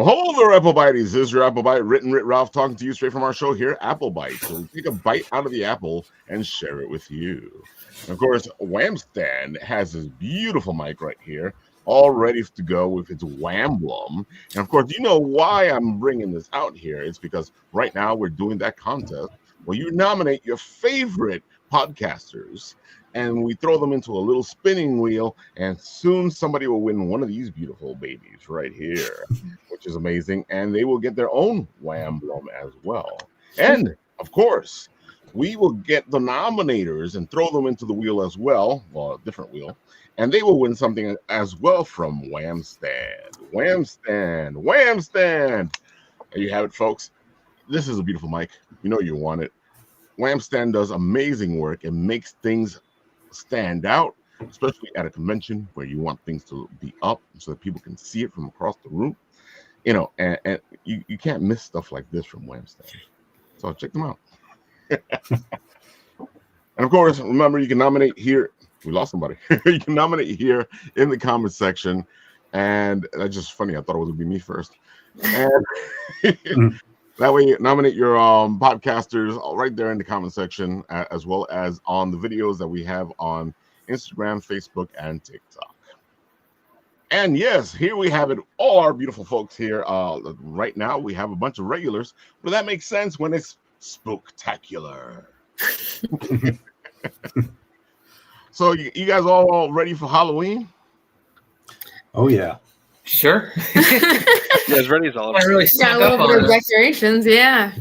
Well, hello there, Applebites. This is your Applebite, written Ralph, talking to you straight from our show here, Applebite. So we take a bite out of the apple and share it with you. And of course, Wham Stand has this beautiful mic right here, all ready to go with its Whamblum. And of course, you know why I'm bringing this out here. It's because right now we're doing that contest where you nominate your favorite podcasters, and we throw them into a little spinning wheel, and soon somebody will win one of these beautiful babies right here, which is amazing, and they will get their own Whamblum as well. And of course, we will get the nominators and throw them into the wheel as well, a different wheel, and they will win something as well from Wham Stand. Wham Stand, Wham Stand. There you have it, folks. This is a beautiful mic. You know you want it. Wham Stand does amazing work and makes things stand out, especially at a convention where you want things to be up so that people can see it from across the room. You know, and you can't miss stuff like this from Wham Stand. So check them out. And of course, remember, you can nominate here. We lost somebody. You can nominate here in the comment section. And that's just funny. I thought it was going to be me first. And that way, you nominate your podcasters right there in the comment section, as well as on the videos that we have on Instagram, Facebook, and TikTok. And yes, here we have it. All our beautiful folks here. Right now, we have a bunch of regulars, but that makes sense when it's spooktacular. So, you guys all ready for Halloween? Oh yeah. Sure. Yeah, as ready as all of us. Really Got a little bit of decorations, yeah.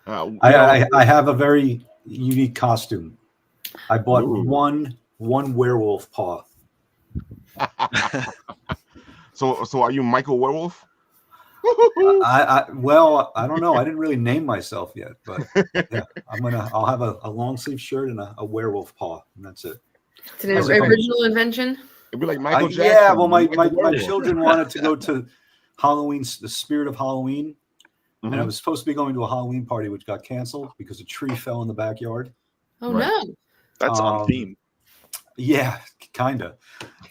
I have a very unique costume. I bought one werewolf paw. So are you Michael Werewolf? Well, I don't know. I didn't really name myself yet, but yeah, I'll have a long sleeve shirt and a werewolf paw, and that's it. It's an original invention. It'd be like Michael Jackson. Yeah, well, my children wanted to go to Halloween, the Spirit of Halloween, and I was supposed to be going to a Halloween party, which got canceled because a tree fell in the backyard. Oh no! That's on theme. Yeah, kind of.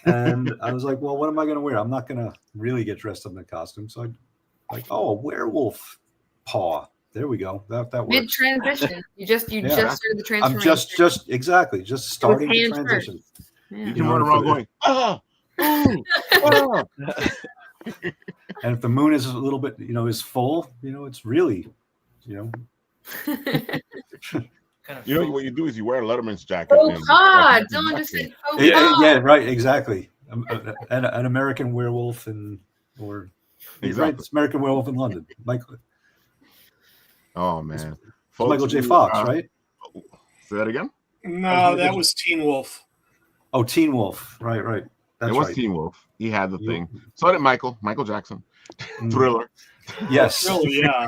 And I was like, well, what am I going to wear? I'm not going to really get dressed up in a costume, so a werewolf paw. There we go. That works. Mid transition. You just started the transformation. I'm just starting the transition. Yeah. You can run around going, ah, ooh, ah. And if the moon is a little bit, is full, it's really, You know what you do is you wear a Letterman's jacket. Oh God! Dylan just said, "Oh God!" Yeah, right, exactly. An American werewolf or American Werewolf in London. Michael. Oh man, Folks, Michael J. Fox, right? Say that again. No, that was Teen Wolf. Oh, Teen Wolf. Right. That's it was right. Teen Wolf. He had the thing. So did Michael Jackson. Thriller. Yes. Oh, yeah.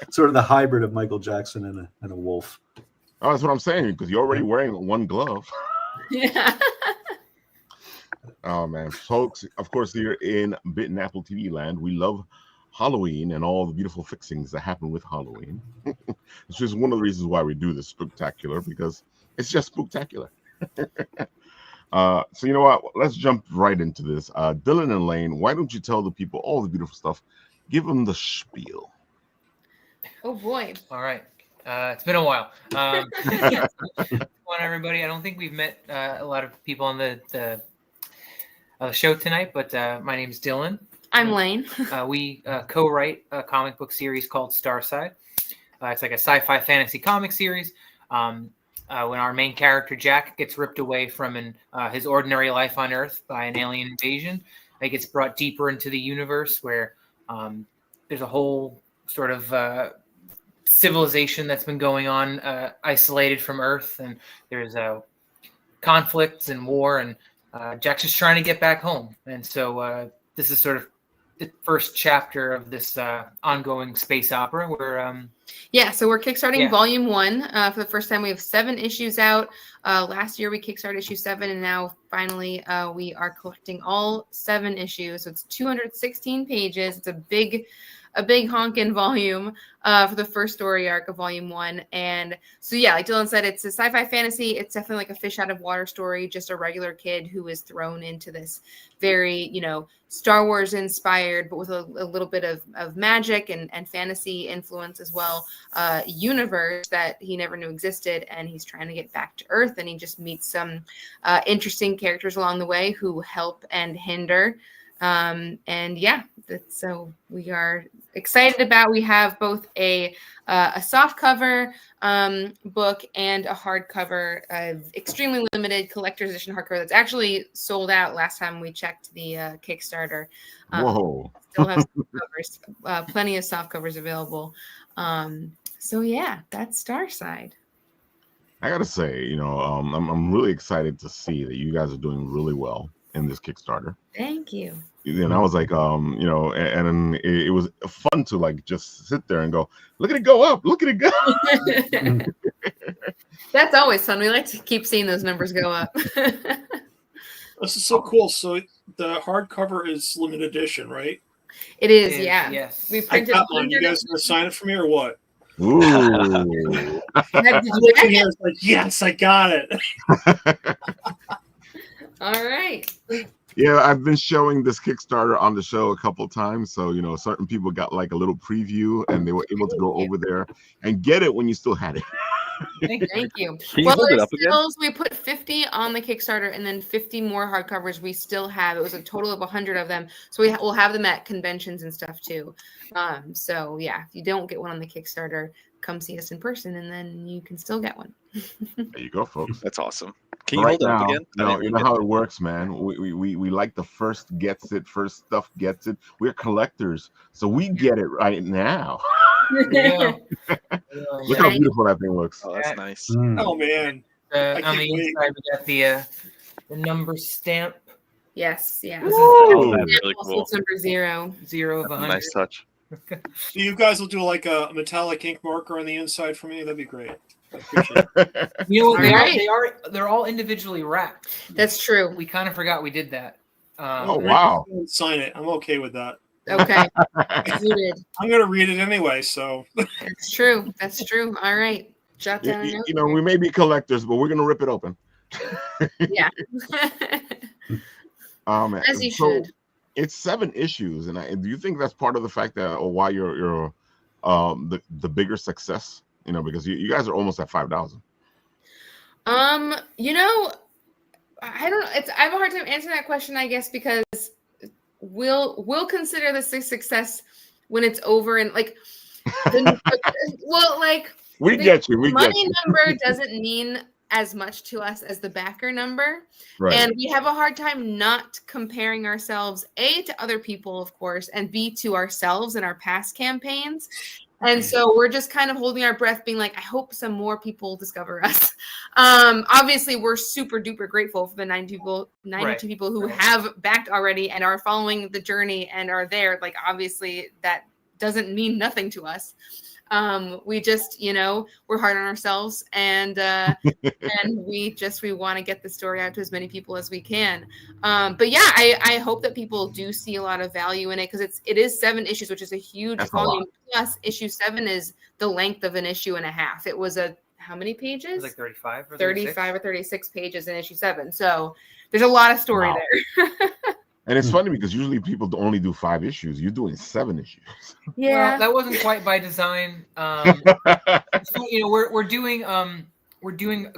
Sort of the hybrid of Michael Jackson and a wolf. Oh, that's what I'm saying, because you're already wearing one glove. Yeah. Oh man, folks! Of course, here in Bit and Apple TV land, we love Halloween and all the beautiful fixings that happen with Halloween. It's just one of the reasons why we do this spooktacular, because it's just spooktacular. So you know what? Let's jump right into this. Dylan and Lane, why don't you tell the people all the beautiful stuff? Give them the spiel. Oh boy! All right. It's been a while. Come on, everybody. I don't think we've met a lot of people on the show tonight, but my name is Dylan. I'm Lane. We co-write a comic book series called Starside. It's like a sci-fi fantasy comic series. When our main character, Jack, gets ripped away from his ordinary life on Earth by an alien invasion, he gets brought deeper into the universe where there's a whole sort of civilization that's been going on isolated from Earth, and there's conflicts and war, and Jack's just trying to get back home. And so this is sort of the first chapter of this ongoing space opera where so we're kickstarting volume 1 for the first time. We have 7 issues out. Last year we kickstarted issue 7, and now finally we are collecting all 7 issues. So it's 216 pages. It's a big a big honkin' volume for the first story arc of volume 1. And so, yeah, like Dylan said, it's a sci-fi fantasy. It's definitely like a fish out of water story, just a regular kid who is thrown into this very, Star Wars inspired, but with a little bit of magic and fantasy influence as well, universe that he never knew existed. And he's trying to get back to Earth, and he just meets some interesting characters along the way who help and hinder. So we are excited about. We have both a soft cover book and a hardcover, extremely limited collector's edition hardcover that's actually sold out last time we checked the Kickstarter. Whoa! Still have soft covers, plenty of soft covers available. So yeah, that's Starside. I gotta say, I'm really excited to see that you guys are doing really well in this Kickstarter. Thank you. And I was like, and it was fun to like just sit there and go, look at it go up, look at it go. That's always fun. We like to keep seeing those numbers go up. This is so cool. So the hardcover is limited edition, right? It is, yeah. Yes. We I printed got one. You guys gonna sign it for me or what? Ooh. Did you get it? It's like, yes, I got it. All right. Yeah, I've been showing this Kickstarter on the show a couple times. So, certain people got like a little preview and they were able to go over there and get it when you still had it. Thank you. Can you hold it up again? We put 50 on the Kickstarter and then 50 more hardcovers we still have. It was a total of 100 of them. So we'll have them at conventions and stuff too. So yeah, if you don't get one on the Kickstarter, come see us in person and then you can still get one. There you go, folks. That's awesome. Can you hold it up again? You know how it works, man. We like the first gets it, first stuff gets it. We're collectors, so we get it right now. Yeah. Look how beautiful that thing looks. Oh, that's nice. Oh man. On the inside, we got the number stamp. Yes, yeah. Oh, that's really cool. It's number 0. 0 of 100. Nice touch. So you guys will do like a metallic ink marker on the inside for me. That'd be great. I appreciate it. They're all individually wrapped. That's true. We kind of forgot we did that. Oh wow! Sign it. I'm okay with that. Okay. I'm gonna read it anyway, so That's true. That's true. All right. Jot down. We may be collectors, but we're gonna rip it open. Yeah. As you should. It's 7 issues, and do you think that's part of the fact that, or why you're the bigger success? Because you guys are almost at 5,000. I don't know. I have a hard time answering that question, I guess, because we'll consider this a success when it's over and like we get you. Money number doesn't mean as much to us as the backer number. Right. And we have a hard time not comparing ourselves, A, to other people, of course, and B, to ourselves in our past campaigns. And so we're just kind of holding our breath, being like, I hope some more people discover us. Obviously, we're super duper grateful for the 92 people who have backed already and are following the journey and are there. Like, obviously, that doesn't mean nothing to us. We just, we're hard on ourselves and we want to get the story out to as many people as we can. But yeah, I hope that people do see a lot of value in it because it is 7 issues, which is a huge volume. Plus, issue 7 is the length of an issue and a half. It was how many pages? It was like 35 or 35 or 36 pages in issue 7. So there's a lot of story there. And it's funny because usually people only do 5 issues. You're doing 7 issues. Yeah, well, that wasn't quite by design. We're doing.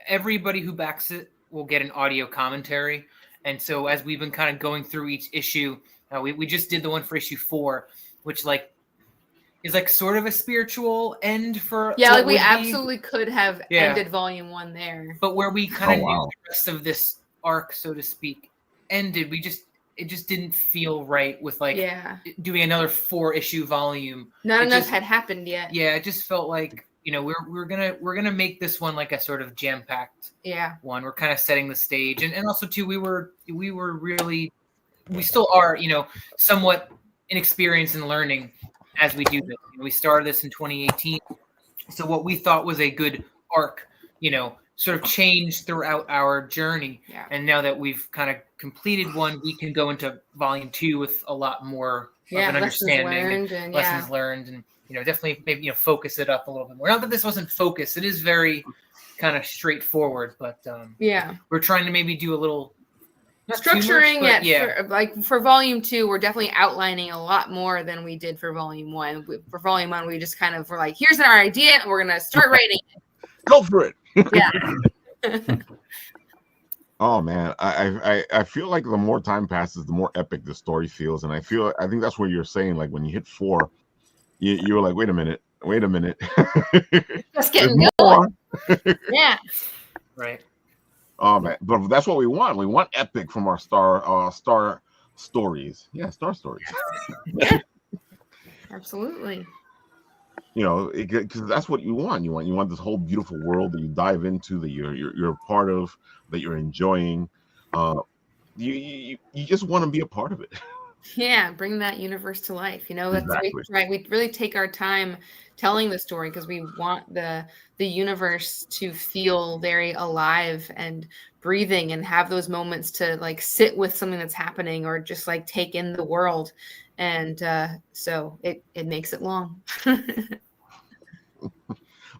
Everybody who backs it will get an audio commentary, and so as we've been kind of going through each issue, we just did the one for issue 4, which is sort of a spiritual end for. Yeah, we absolutely could have ended volume 1 there, but where we kind of knew the rest of this arc, so to speak, ended. It just didn't feel right with doing another 4-issue volume. Not enough had happened yet. Yeah, it just felt like we're gonna make this one like a sort of jam-packed one. We're kind of setting the stage, and also too we still are somewhat inexperienced in learning as we do this. We started this in 2018, so what we thought was a good arc, sort of changed throughout our journey. Yeah. And now that we've kind of completed one, we can go into volume 2 with a lot more an understanding, lessons learned, and definitely maybe focus it up a little bit more. Not that this wasn't focused; it is very kind of straightforward, but we're trying to maybe do a little structuring it. For volume 2, we're definitely outlining a lot more than we did for volume 1. For volume 1, we just kind of were like, here's our idea, and we're gonna start writing it. Go for it. Yeah. Oh man, I feel like the more time passes, the more epic the story feels, and I think that's what you're saying. Like when you hit 4, you were like, wait a minute. Just getting going. Yeah. Right. Oh man, but that's what we want. We want epic from our star stories. Yeah, star stories. Yeah. Absolutely. Because that's what you want. You want this whole beautiful world that you dive into, that you're a part of, that you're enjoying. You just want to be a part of it. Yeah, bring that universe to life. That's Exactly. right. We really take our time telling the story because we want the universe to feel very alive and breathing, and have those moments to like sit with something that's happening, or just like take in the world. And so it makes it long.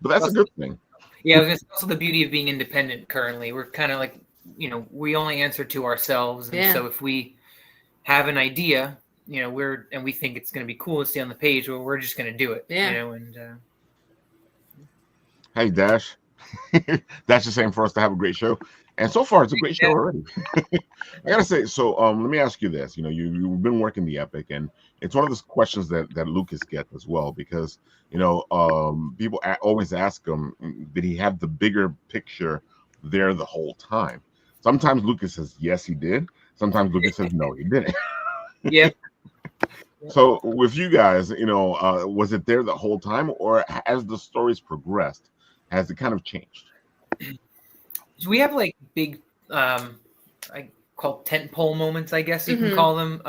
But that's a good thing. Yeah, it's also the beauty of being independent currently. We're kind of like, we only answer to ourselves. And so if we have an idea, we think it's going to be cool to stay on the page, well, we're just going to do it. Yeah. Hey, Dash. That's the same for us to have a great show. And so far, it's a great show already. I gotta say, so let me ask you this. You've been working the epic, and it's one of those questions that Lucas gets as well, because people always ask him, did he have the bigger picture there the whole time? Sometimes Lucas says yes, he did. Sometimes Lucas says no, he didn't. Yeah. So with you guys, was it there the whole time, or as the stories progressed, has it kind of changed? We have like big, I call tentpole moments, I guess you can call them,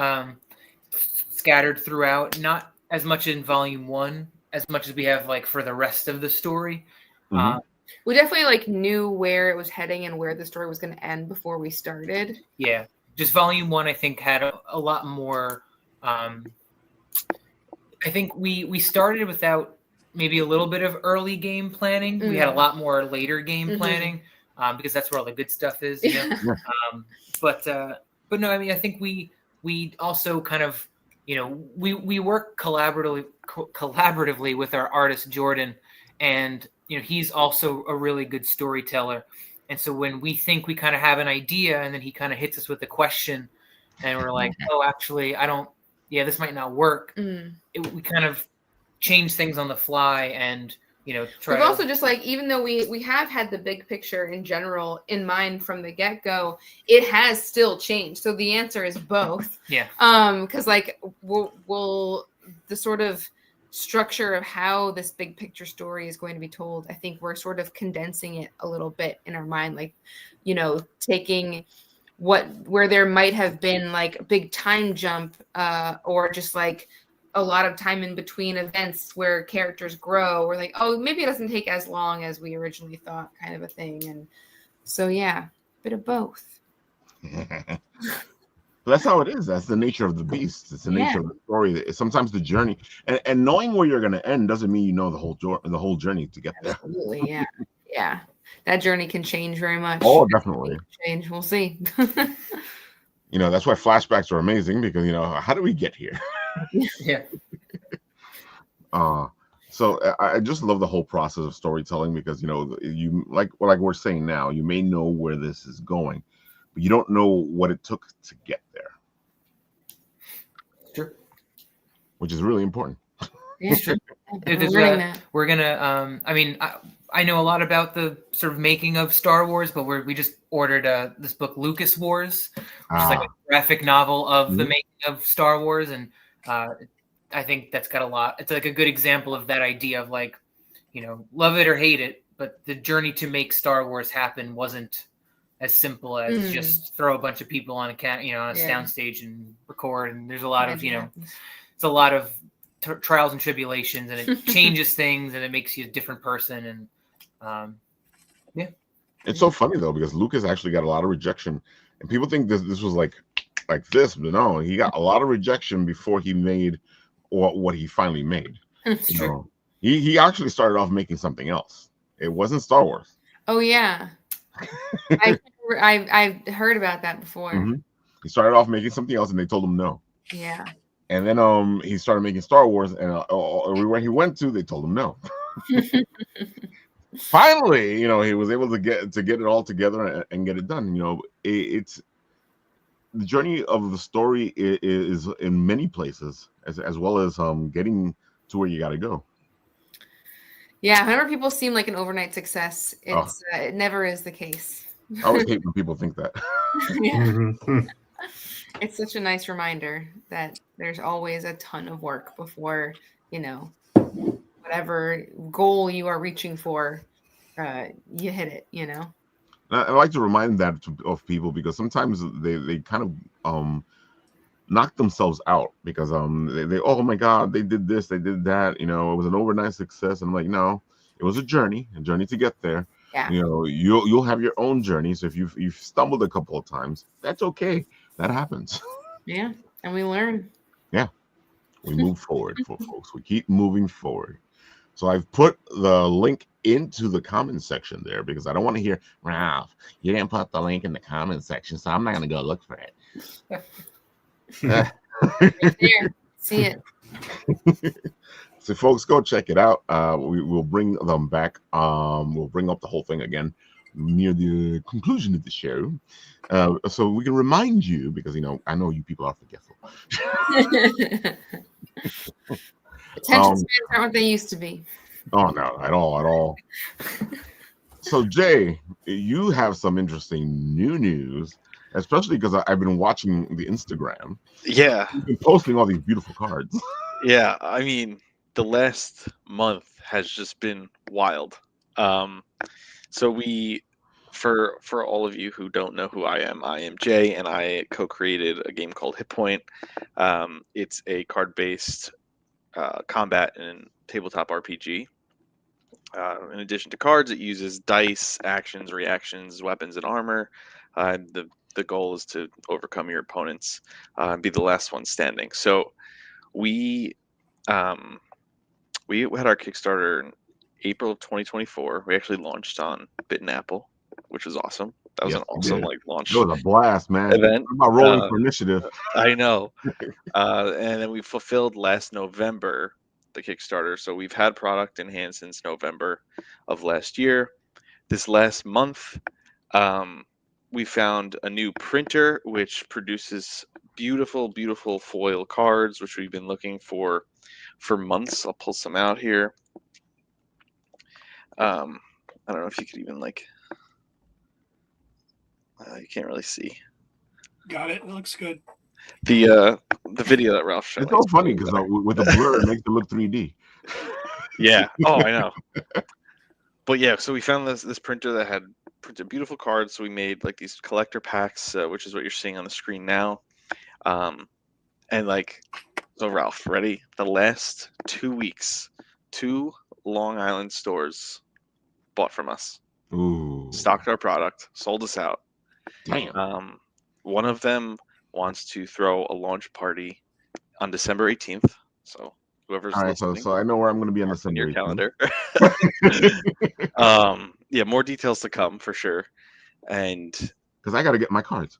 scattered throughout. Not as much in volume 1 as much as we have like for the rest of the story. We definitely like knew where it was heading and where the story was going to end before we started. Yeah, just volume 1, I think, had a lot more. I think we started without maybe a little bit of early game planning. We had a lot more later game planning. Because that's where all the good stuff is, but no, I mean, I think we also kind of, we work collaboratively with our artist Jordan, and he's also a really good storyteller, and so when we think we kind of have an idea, and then he kind of hits us with a question, and we're like, oh, actually, this might not work. We kind of change things on the fly, and we've also just like, even though we have had the big picture in general in mind from the get-go, it has still changed. So the answer is both. Yeah. Because like we'll the sort of structure of how this big picture story is going to be told, I think we're sort of condensing it a little bit in our mind, like taking where there might have been like a big time jump, or just like a lot of time in between events where characters grow. We're like, oh, maybe it doesn't take as long as we originally thought, kind of a thing. And so, yeah, a bit of both. That's how it is. That's the nature of the beast. It's the nature of the story. Sometimes the journey, and knowing where you're going to end doesn't mean the whole journey to get there. Absolutely, yeah, yeah. That journey can change very much. Oh, definitely. Change. We'll see. That's why flashbacks are amazing, because how do we get here? Yeah. So I just love the whole process of storytelling, because you like we're saying now, you may know where this is going, but you don't know what it took to get there. Sure. Which is really important. Yeah, sure. We're gonna. I mean, I know a lot about the sort of making of Star Wars, but we just ordered this book, Lucas Wars, which is like a graphic novel of the making of Star Wars, and I think that's got a lot. It's like a good example of that idea of like, love it or hate it, but the journey to make Star Wars happen wasn't as simple as just throw a bunch of people on a soundstage and record. And there's a lot of it's a lot of trials and tribulations, and it changes things, and it makes you a different person. And it's so funny though, because Lucas actually got a lot of rejection, and people think this was like like this, but no, he got a lot of rejection before he made what he finally made. It's true. Know, he actually started off making something else. It wasn't Star Wars. Oh yeah, I've heard about that before. Mm-hmm. He started off making something else, and they told him no. Yeah. And then he started making Star Wars, and everywhere he went to, they told him no. Finally, he was able to get it all together and get it done. It's the journey of the story is in many places, as well as getting to where you got to go. Yeah, whenever people seem like an overnight success, it never is the case. I always hate when people think that. Yeah. It's such a nice reminder that there's always a ton of work before, whatever goal you are reaching for, you hit it, I like to remind that of people, because sometimes they kind of knock themselves out because they oh my God, they did this, they did that, it was an overnight success. And I'm like, no, it was a journey to get there. Yeah. You'll have your own journey. So if you've stumbled a couple of times, that's okay. That happens. Yeah, and we learn. Yeah, we move forward, folks. We keep moving forward. So I've put the link into the comment section there, because I don't want to hear, Ralph, you didn't put the link in the comment section, so I'm not going to go look for it. Right there. See it. So folks, go check it out. We'll bring them back. We'll bring up the whole thing again near the conclusion of the show, so we can remind you, because I know you people are forgetful. Attention spans aren't what they used to be. Oh no, at all. So Jay, you have some interesting new news, especially because I've been watching the Instagram. Yeah, you've been posting all these beautiful cards. Yeah, I mean, the last month has just been wild. So we, for all of you who don't know who I am Jay, and I co-created a game called HitPoint. It's a card-based combat and tabletop RPG. In addition to cards, it uses dice, actions, reactions, weapons, and armor. The goal is to overcome your opponents and be the last one standing. So we had our Kickstarter in April of 2024. We actually launched on Bit and Apple, which was awesome. That was an awesome launch. It was a blast, man. Event. About rolling for initiative. I know. And then we fulfilled last November the Kickstarter. So we've had product in hand since November of last year. This last month, we found a new printer which produces beautiful, beautiful foil cards, which we've been looking for months. I'll pull some out here. I don't know if you could even you can't really see. Got it. It looks good. The video that Ralph showed. It's so funny because with the blur, it makes it look 3D. Yeah. Oh, I know. But yeah, so we found this printer that had printed beautiful cards. So we made these collector packs, which is what you're seeing on the screen now. So Ralph, ready? The last 2 weeks, 2 Long Island stores bought from us. Ooh. Stocked our product, sold us out. Damn. One of them wants to throw a launch party on December 18th. So whoever's listening, so I know where I'm going to be on December your 18th. calendar. Yeah, more details to come for sure. And because I got to get my cards.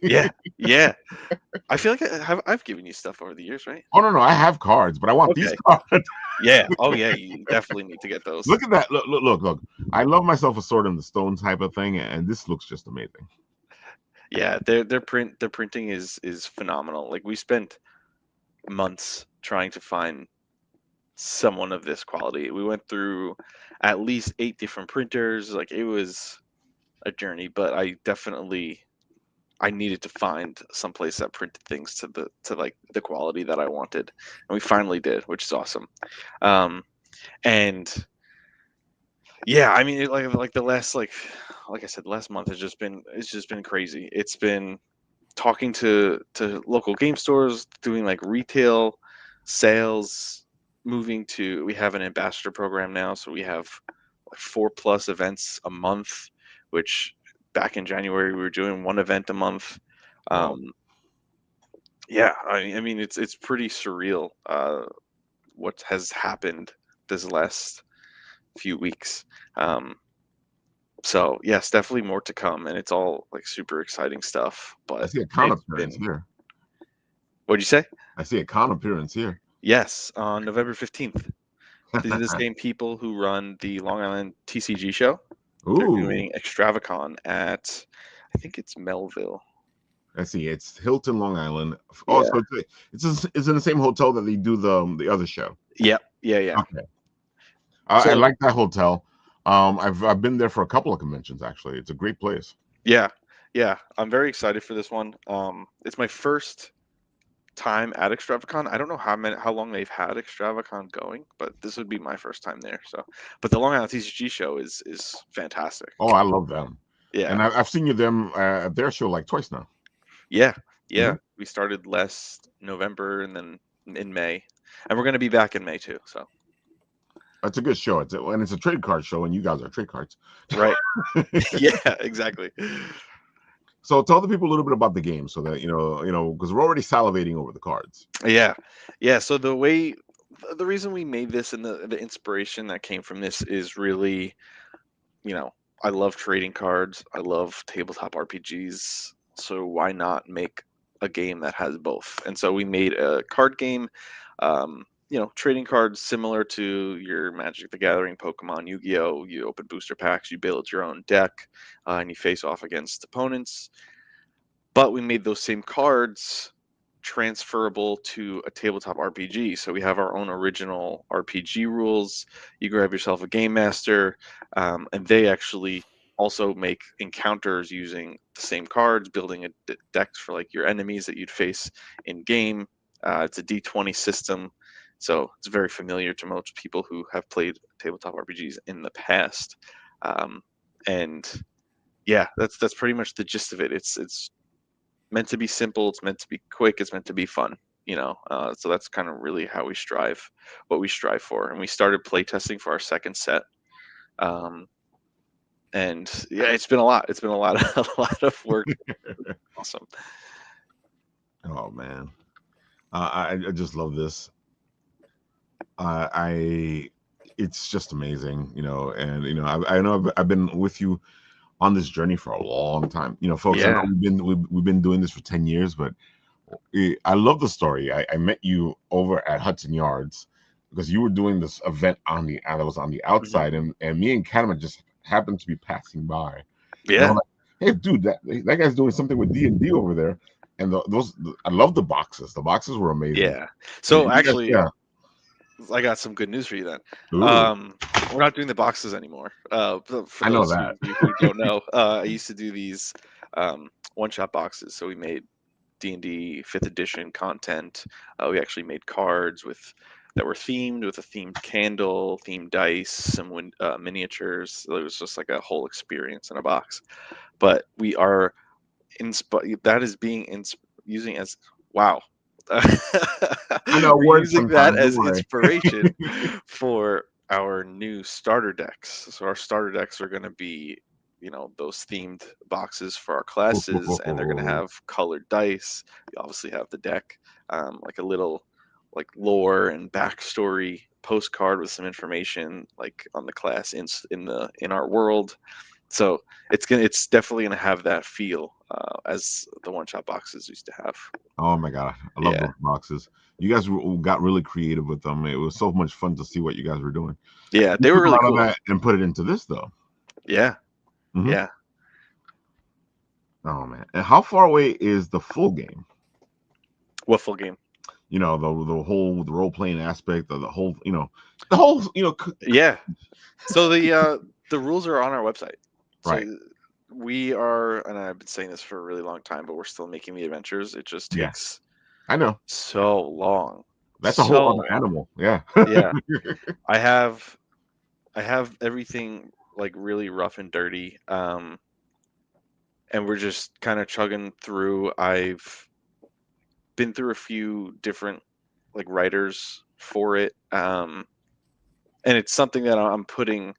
yeah. I feel like I've given you stuff over the years, right? Oh no, I have cards, but I want these cards. Yeah. Oh yeah, you definitely need to get those. Look at that! Look! I love myself a Sword in the Stone type of thing, and this looks just amazing. Yeah, their printing is phenomenal. We spent months trying to find someone of this quality. We went through at least 8 different printers. It was a journey, but I needed to find someplace that printed things to the quality that I wanted, and we finally did, which is awesome. And yeah, I mean, the last like I said, the last month it's just been crazy. It's been talking to local game stores, doing retail sales, we have an ambassador program now, so we have 4+ events a month, which back in January we were doing 1 event a month. Yeah, I mean it's pretty surreal what has happened this last few weeks. Um, so yes, definitely more to come, and it's all like super exciting stuff. I But see a con it's appearance been here. what'd you say? I see a con appearance here. Yes, on November 15th. These are the same people who run the Long Island TCG show. They're Ooh, doing Extravacon at, I think it's Melville. I see. It's Hilton, Long Island. Oh, Yeah. so it's in the same hotel that they do the other show. Yep. Yeah. Okay, I So like that hotel. I've been there for a couple of conventions actually. It's a great place. yeah, I'm very excited for this one. It's my first time at Extravacon. I don't know how long they've had Extravacon going, but this would be my first time there. So, but the Long Island TCG show is fantastic. Oh, I love them, Yeah, and I've seen them at their show like twice now. yeah, Mhm. We started last November and then in May, and we're gonna be back in May too. So, It's a good show. And it's a trade card show, and you guys are trade cards. right. Yeah, exactly. So tell the people a little bit about the game, so that because we're already salivating over the cards. Yeah. So the reason we made this and the inspiration that came from this is really, I love trading cards. I love tabletop RPGs. So why not make a game that has both? And so we made a card game, trading cards similar to your Magic the Gathering, Pokemon, Yu-Gi-Oh. You open booster packs, you build your own deck, and you face off against opponents. But we made those same cards transferable to a tabletop RPG. So we have our own original RPG rules. You grab yourself a game master, and they actually also make encounters using the same cards, building decks for like your enemies that you'd face in game. It's a D20 system, so it's very familiar to most people who have played tabletop RPGs in the past. Um, and yeah, that's pretty much the gist of it. It's meant to be simple. It's meant to be quick. It's meant to be fun. So that's kind of really how what we strive for. And we started playtesting for our second set. Um, and yeah, it's been a lot. It's been a lot of a lot of work. Awesome. Oh man, I just love this. I It's just amazing, and I know I've been with you on this journey for a long time. Folks, I know Yeah. we've been doing this for 10 years, but I love the story. I met you over at Hudson Yards because you were doing this event that was on the Mhm. outside, and me and Kadama just happened to be passing by, and I'm Yeah. like, hey, dude, that guy's doing something with D&D over there, and I love the boxes. The boxes were amazing. Yeah. So You guys, actually, yeah. I got some good news for you then. Ooh, We're not doing the boxes anymore. For I know those that. who don't know, I used to do these one-shot boxes. So we made D&D 5th edition content. We actually made cards that were themed with a themed candle, themed dice, some miniatures. So it was just like a whole experience in a box. But we are that is being using as wow. I know We're words using that sometimes. Don't as worry. inspiration for our new starter decks. So our starter decks are going to be, those themed boxes for our classes, and they're going to have colored dice. You obviously have the deck, like a little like lore and backstory postcard with some information like on the class in our world. So it's definitely gonna have that feel as the one shot boxes used to have. Oh my god, I love Yeah, those boxes. You guys got really creative with them. It was so much fun to see what you guys were doing. yeah, You they were took a really lot of cool. that and put it into this, though. Yeah, Hmm. yeah. Oh man, and how far away is the full game? What full game? The whole role playing aspect of the whole. Yeah. So the rules are on our website. Right. So we are, and I've been saying this for a really long time, but we're still making the adventures. It just Yeah, takes I know. so long, That's a whole so other long. animal. Yeah. Yeah, I have I have everything like really rough and dirty. And we're just kind of chugging through. I've been through a few different like writers for it, and it's something that I'm putting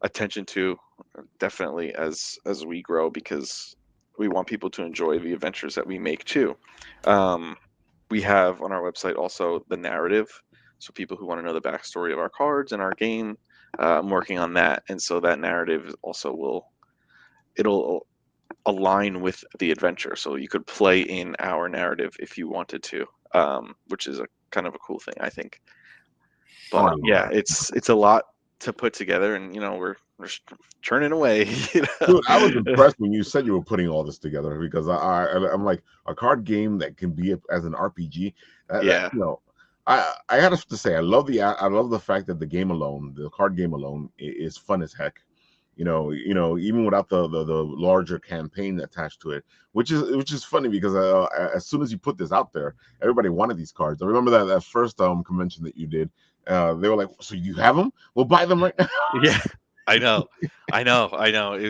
attention to definitely as we grow because we want people to enjoy the adventures that we make too. Um, we have on our website also the narrative. So people who want to know the backstory of our cards and our game, I'm working on that. And so that narrative also it'll align with the adventure. So you could play in our narrative if you wanted to, which is a kind of a cool thing, I think. But yeah, it's a lot to put together, and we're churning away. Dude, I was impressed when you said you were putting all this together, because I'm like, a card game that can be as an RPG. Yeah. I have to say, I love the fact that the card game alone, is fun as heck. Even without the larger campaign attached to it, which is funny, because as soon as you put this out there, everybody wanted these cards. I remember that first convention that you did. They were like, "So you have them? We'll buy them right now." Yeah, I know. I don't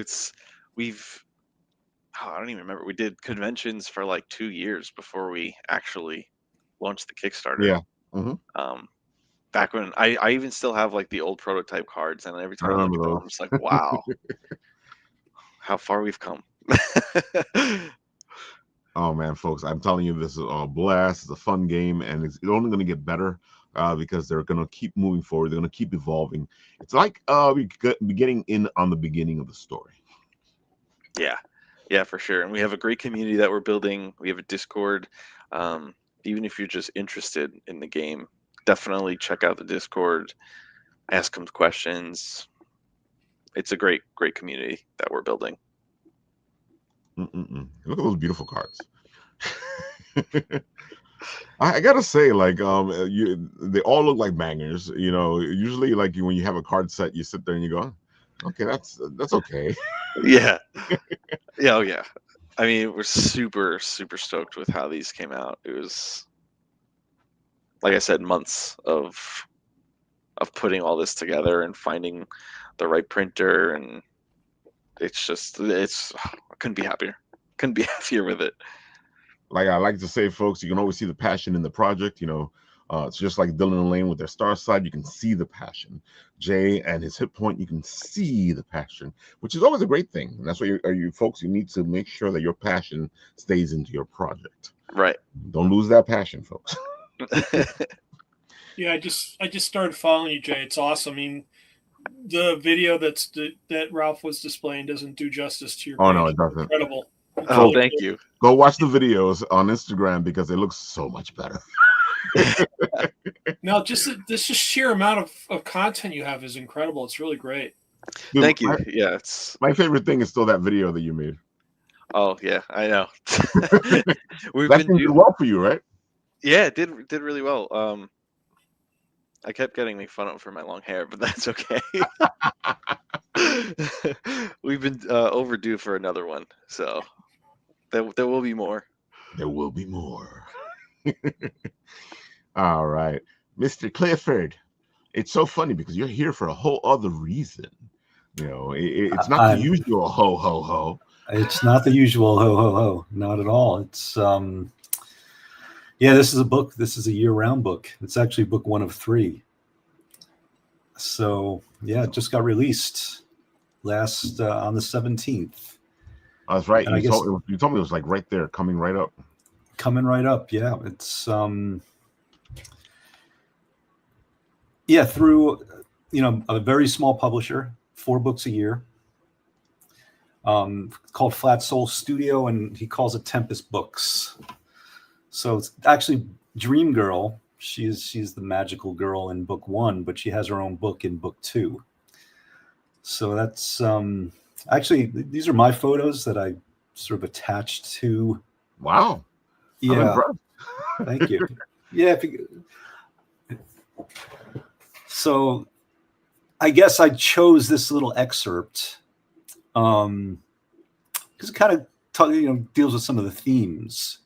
even remember. We did conventions for like 2 years before we actually launched the Kickstarter. Yeah. Mm-hmm. Back when I even still have like the old prototype cards, and every time I look at them, I'm just like, wow, how far we've come. Oh man, folks, I'm telling you, this is a blast. It's a fun game, and it's only going to get better, because they're going to keep moving forward. They're going to keep evolving. It's like getting in on the beginning of the story. Yeah, for sure. And we have a great community that we're building. We have a Discord. Even if you're just interested in the game, definitely check out the Discord, ask them questions. It's a great community that we're building. Look at those beautiful cards. I gotta say, like, they all look like bangers. Usually, like, when you have a card set, you sit there and you go, okay, that's okay. Yeah. Oh yeah. I mean, we're super stoked with how these came out. It was, like I said, months of putting all this together and finding the right printer, and I couldn't be happier. Couldn't be happier with it. Like I like to say, folks, you can always see the passion in the project. It's just like Dylan and Lane with their Starside. You can see the passion. Jay and his HitPoint, you can see the passion, which is always a great thing. And that's what you folks, you need to make sure that your passion stays into your project. Right. Don't lose that passion, folks. Yeah, I just started following you, Jay. It's awesome. I mean, the video that Ralph was displaying doesn't do justice to your page. No, it doesn't. Incredible. Oh, thank you. Go watch the videos on Instagram, because it looks so much better. Now, just sheer amount of content you have is incredible. It's really great. Dude, thank you. Yeah, it's my favorite thing is still that video that you made. Oh yeah, I know. That did well for you, right? Yeah, it did really well. I kept getting made fun of for my long hair, but that's okay. We've been overdue for another one, so there will be more. There will be more. All right, Mr. Clifford. It's so funny because you're here for a whole other reason. It's not the usual ho ho ho. It's not the usual ho ho ho. Not at all. It's this is a book. This is a year-round book. It's actually book 1 of 3. So it just got released last on the 17th. Oh, that's right. You told me it was like right there, coming right up. Coming right up. Yeah, it's through a very small publisher, 4 books a year. Called Flat Soul Studio, and he calls it Tempest Books. So it's actually Dream Girl. She's the magical girl in book 1, but she has her own book in book 2. So that's actually, these are my photos that I sort of attached to. Wow. Yeah. Thank you. Yeah. So I guess I chose this little excerpt because it kind of deals with some of the themes.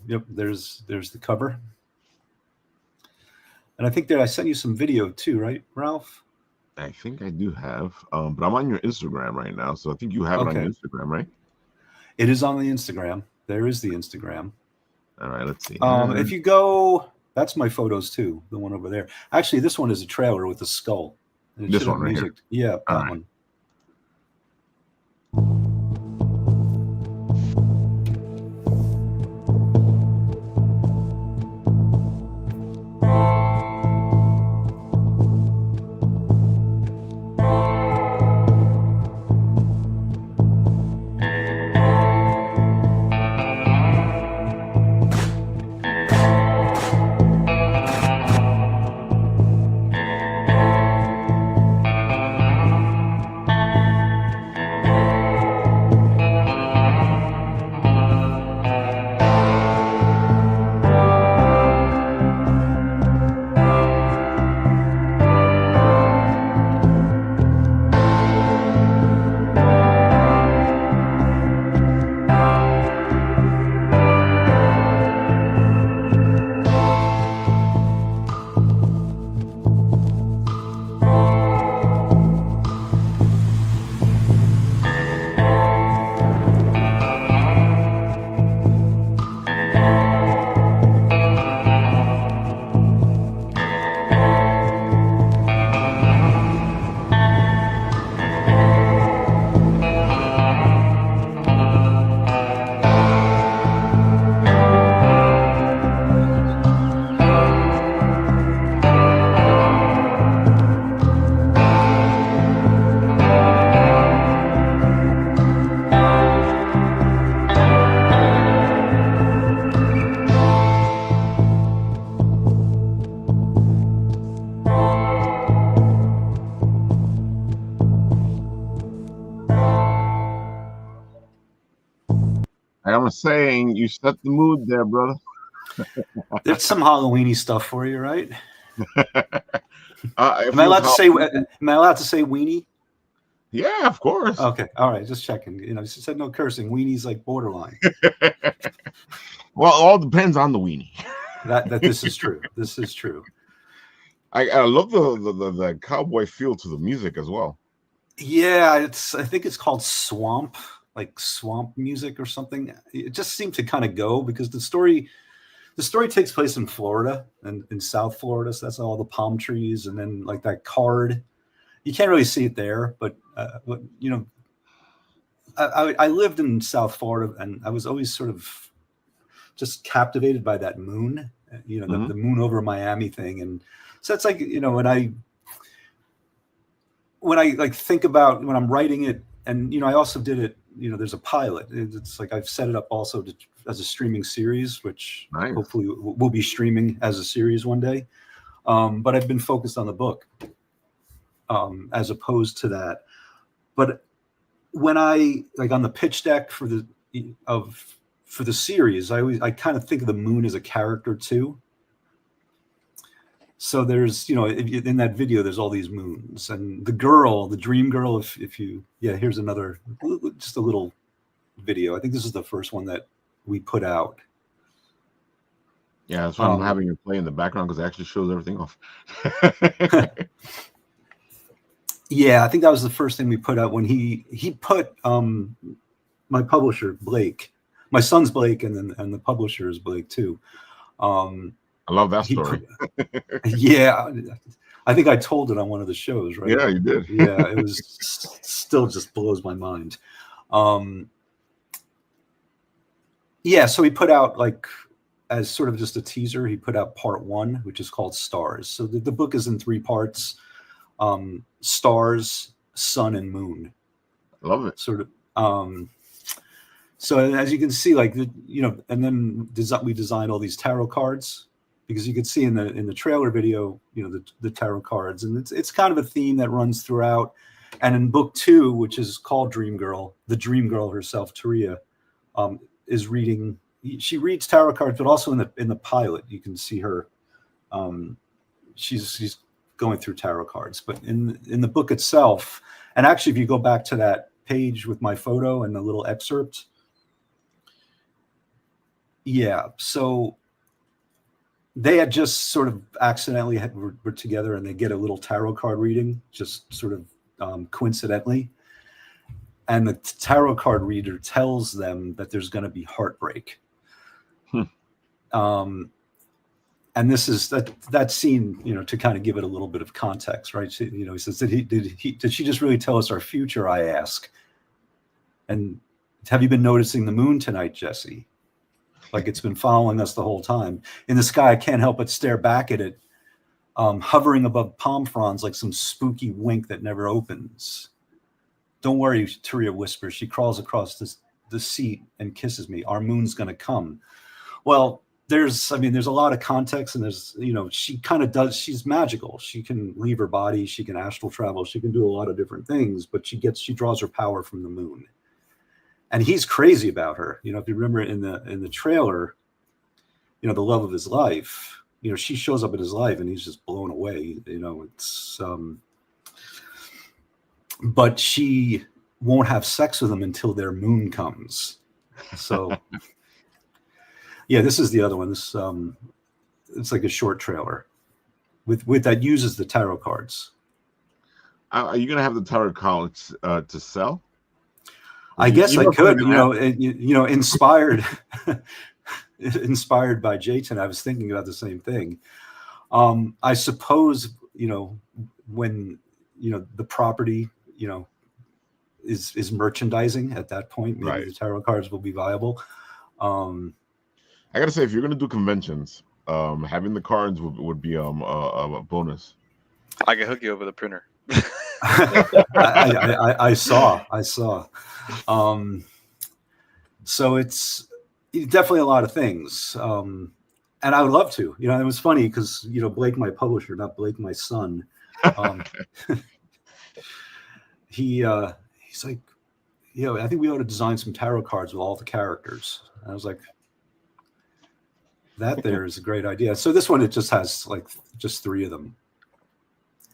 There's the cover, and I think that I sent you some video too, right, Ralph? I think I do have, but I'm on your Instagram right now, so I think you have it on your Instagram, right? It is on the Instagram. There is the Instagram. All right, let's see. If you go, that's my photos too. The one over there. Actually, this one is a trailer with a skull. This one right here. Yeah, that one. I'm saying. You set the mood there, brother. There's some Halloweeny stuff for you, right? Am Am I allowed to say? Am I allowed to say weenie? Yeah, of course. Okay, all right, just checking. You said no cursing. Weenie's like borderline. Well, it all depends on the weenie. That this is true. This is true. I love the cowboy feel to the music as well. Yeah, I think it's called swamp, like swamp music or something. It just seemed to kind of go because the story takes place in Florida and in South Florida, so that's all the palm trees, and then like that card. You can't really see it there, but I lived in South Florida, and I was always sort of just captivated by that moon, the moon over Miami thing, and so it's like when I like think about when I'm writing it, and I also did it. There's a pilot. It's like I've set it up also as a streaming series, which hopefully will be streaming as a series one day. But I've been focused on the book as opposed to that. But when I like on the pitch deck for the series, I kind of think of the moon as a character too. So there's, in that video, there's all these moons, and the dream girl. Here's another, just a little video. I think this is the first one that we put out. Yeah, that's why I'm having it play in the background because it actually shows everything off. Yeah, I think that was the first thing we put out when he put my publisher Blake, my son's Blake, and the publisher is Blake too. I love that story. Yeah, I think I told it on one of the shows, right? Yeah, you did. Yeah, it was still just blows my mind. Yeah, so he put out like as sort of just a teaser. He put out part 1, which is called Stars. So the book is in 3 parts: stars, sun, and moon. I love it. Sort of. So as you can see, like and then we designed all these tarot cards. Because you can see in the trailer video, the tarot cards, and it's kind of a theme that runs throughout. And in book 2, which is called Dream Girl, the Dream Girl herself, Taria, is reading. She reads tarot cards, but also in the pilot, you can see her. She's going through tarot cards, but in the book itself, and actually, if you go back to that page with my photo and the little excerpt, yeah, so. They had just sort of accidentally were together, and they get a little tarot card reading, just sort of coincidentally. And the tarot card reader tells them that there's going to be heartbreak. And this is that scene, to kind of give it a little bit of context, right? He says, did she just really tell us our future? I ask. And have you been noticing the moon tonight, Jesse? Like it's been following us the whole time. In the sky, I can't help but stare back at it, hovering above palm fronds like some spooky wink that never opens. Don't worry, Taria whispers. She crawls across the seat and kisses me. Our moon's going to come. Well, there's a lot of context, and there's, she kind of does, she's magical. She can leave her body. She can astral travel. She can do a lot of different things, but she draws her power from the moon. And he's crazy about her. If you remember in the trailer, the love of his life, she shows up in his life and he's just blown away. It's but she won't have sex with him until their moon comes. So yeah, this is the other one. This it's like a short trailer with that uses the tarot cards. Are you gonna have the tarot cards to sell? I guess I could, inspired by Jayton. I was thinking about the same thing. I suppose, when, the property, is merchandising at that point, maybe the tarot cards will be viable. I got to say, if you're going to do conventions, having the cards would be a bonus. I can hook you over the printer. I saw. So it's definitely a lot of things. And I would love to, it was funny because, Blake, my publisher, not Blake, my son, he's like, I think we ought to design some tarot cards with all the characters. And I was like, that there is a great idea. So this one, it just has like just 3 of them.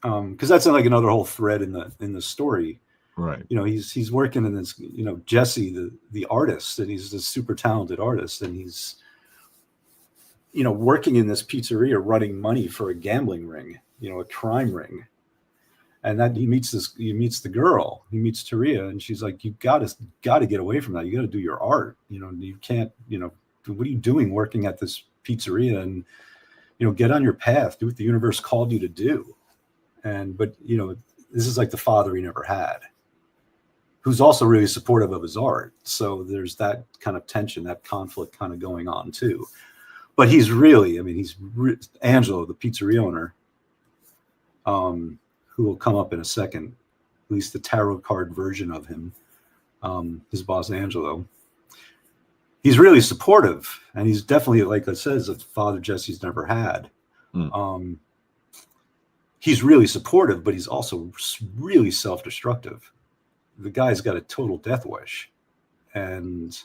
Because that's like another whole thread in the story. Right. He's working in this, Jesse, the artist, and he's a super talented artist, and he's, working in this pizzeria, running money for a gambling ring, a crime ring. And then he meets the girl, he meets Taria, and she's like, you got to get away from that. You got to do your art. You can't, what are you doing working at this pizzeria? And, get on your path, do what the universe called you to do. But this is like the father he never had, who's also really supportive of his art. So there's that kind of tension, that conflict kind of going on too. But he's really, Angelo, the pizzeria owner, who will come up in a second, at least the tarot card version of him, his boss, Angelo. He's really supportive, and he's definitely, like I said, a father Jesse's never had. He's really supportive, but he's also really self-destructive. The guy's got a total death wish, and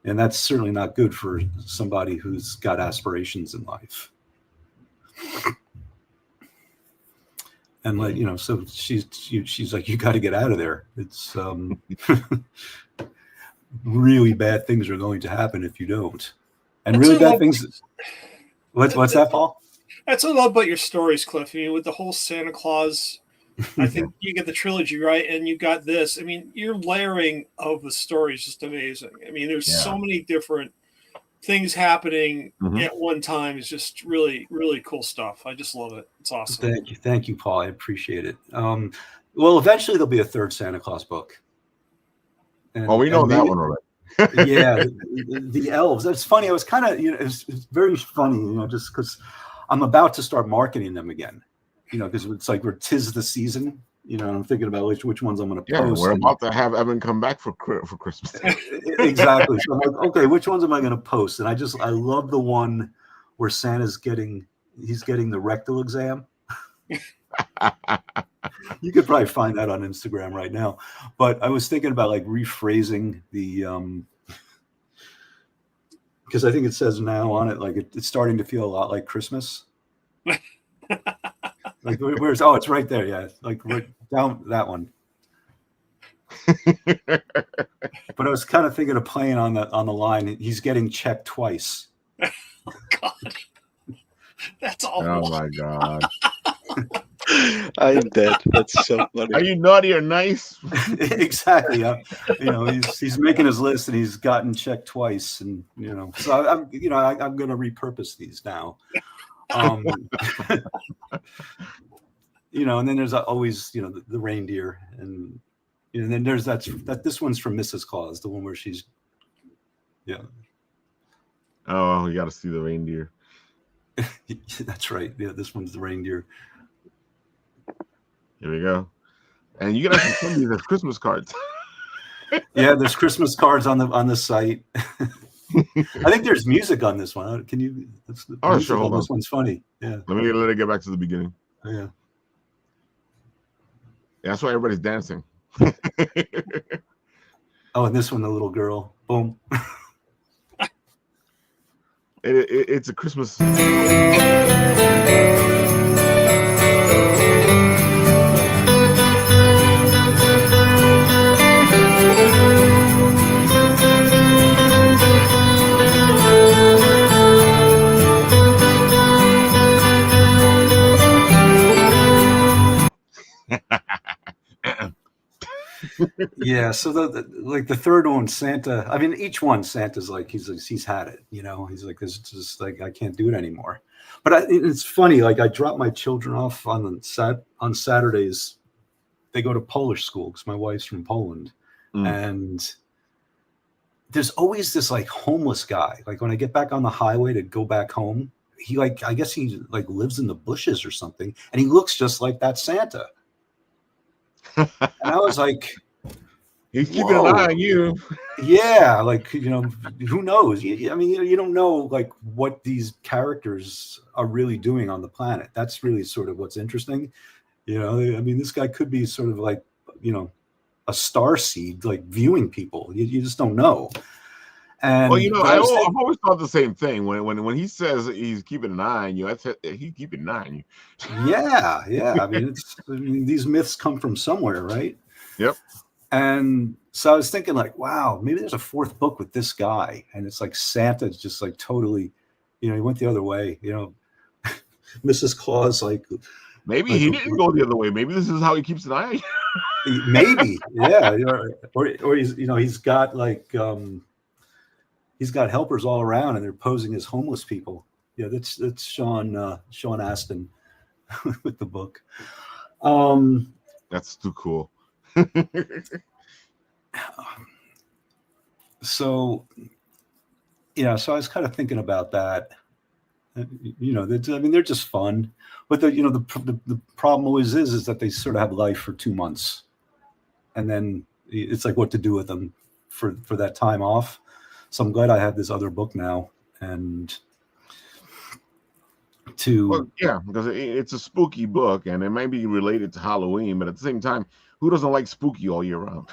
that's certainly not good for somebody who's got aspirations in life. And like, so she's like, you got to get out of there. It's really bad things are going to happen if you don't. And really bad things. What's that, Paul? That's what I love about your stories, Cliff. With the whole Santa Claus, I think you get the trilogy right, and you got this. Your layering of the story is just amazing. There's so many different things happening at one time. Is just really, really cool stuff. I just love it. It's awesome. Thank you, Paul. I appreciate it. Well, eventually there'll be a 3rd Santa Claus book. We know that one already. Yeah, the elves. It's funny. I was kind of, it's very funny, just because I'm about to start marketing them again, because it's like 'tis the season, and I'm thinking about which ones I'm going to post. We're about to have Evan come back for Christmas. Exactly. So I'm like, okay, which ones am I going to post? And I love the one where Santa's getting the rectal exam. You could probably find that on Instagram right now. But I was thinking about like rephrasing the because I think it says now on it, like it's starting to feel a lot like Christmas. Like where's it's right there, yeah, like right down that one. But I was kind of thinking of playing on the line. He's getting checked twice. Oh, God. That's awful. Oh my God. I am dead. That's so funny. Are you naughty or nice? Exactly. He's making his list, and he's gotten checked twice, and so I'm going to repurpose these now. And then there's always the reindeer, and then there's this one's from Mrs. Claus, the one where she's Oh, you got to see the reindeer. That's right. Yeah, this one's the reindeer. Here we go. And you can actually send me the Christmas cards. Yeah, there's Christmas cards on the site. I think there's music on this one. Can you? Sure. Hold on. This one's funny. Yeah. Let it get back to the beginning. Yeah. That's why everybody's dancing. Oh, and this one, the little girl. Boom. It's a Christmas. Yeah, so the third one, Santa. Each one, Santa's like he's had it. He's like, it's just like I can't do it anymore. But it's funny. Like I drop my children off on Saturdays. They go to Polish school because my wife's from Poland, and there's always this like homeless guy. Like when I get back on the highway to go back home, I guess he like lives in the bushes or something, and he looks just like that Santa. And I was like, he's keeping an eye on you. Yeah, like who knows? You don't know like what these characters are really doing on the planet. That's really sort of what's interesting. This guy could be sort of like a star seed, like viewing people. You just don't know. And well, I've always thought the same thing. When he says he's keeping an eye on you, I said he's keeping an eye on you. Yeah. I mean, these myths come from somewhere, right? Yep. And so I was thinking, like, wow, maybe there's a fourth book with this guy, and it's like Santa's just like totally, he went the other way. Mrs. Claus, like, maybe he didn't go the other way. Maybe this is how he keeps an eye on you. Maybe, yeah. Or he's he's got like he's got helpers all around, and they're posing as homeless people. Yeah, that's Sean Astin with the book. That's too cool. So I was kind of thinking about that. They're just fun, but the problem always is that they sort of have life for 2 months, and then it's like what to do with them for that time off. So I'm glad I have this other book now, and because it's a spooky book, and it might be related to Halloween, but at the same time, who doesn't like spooky all year round?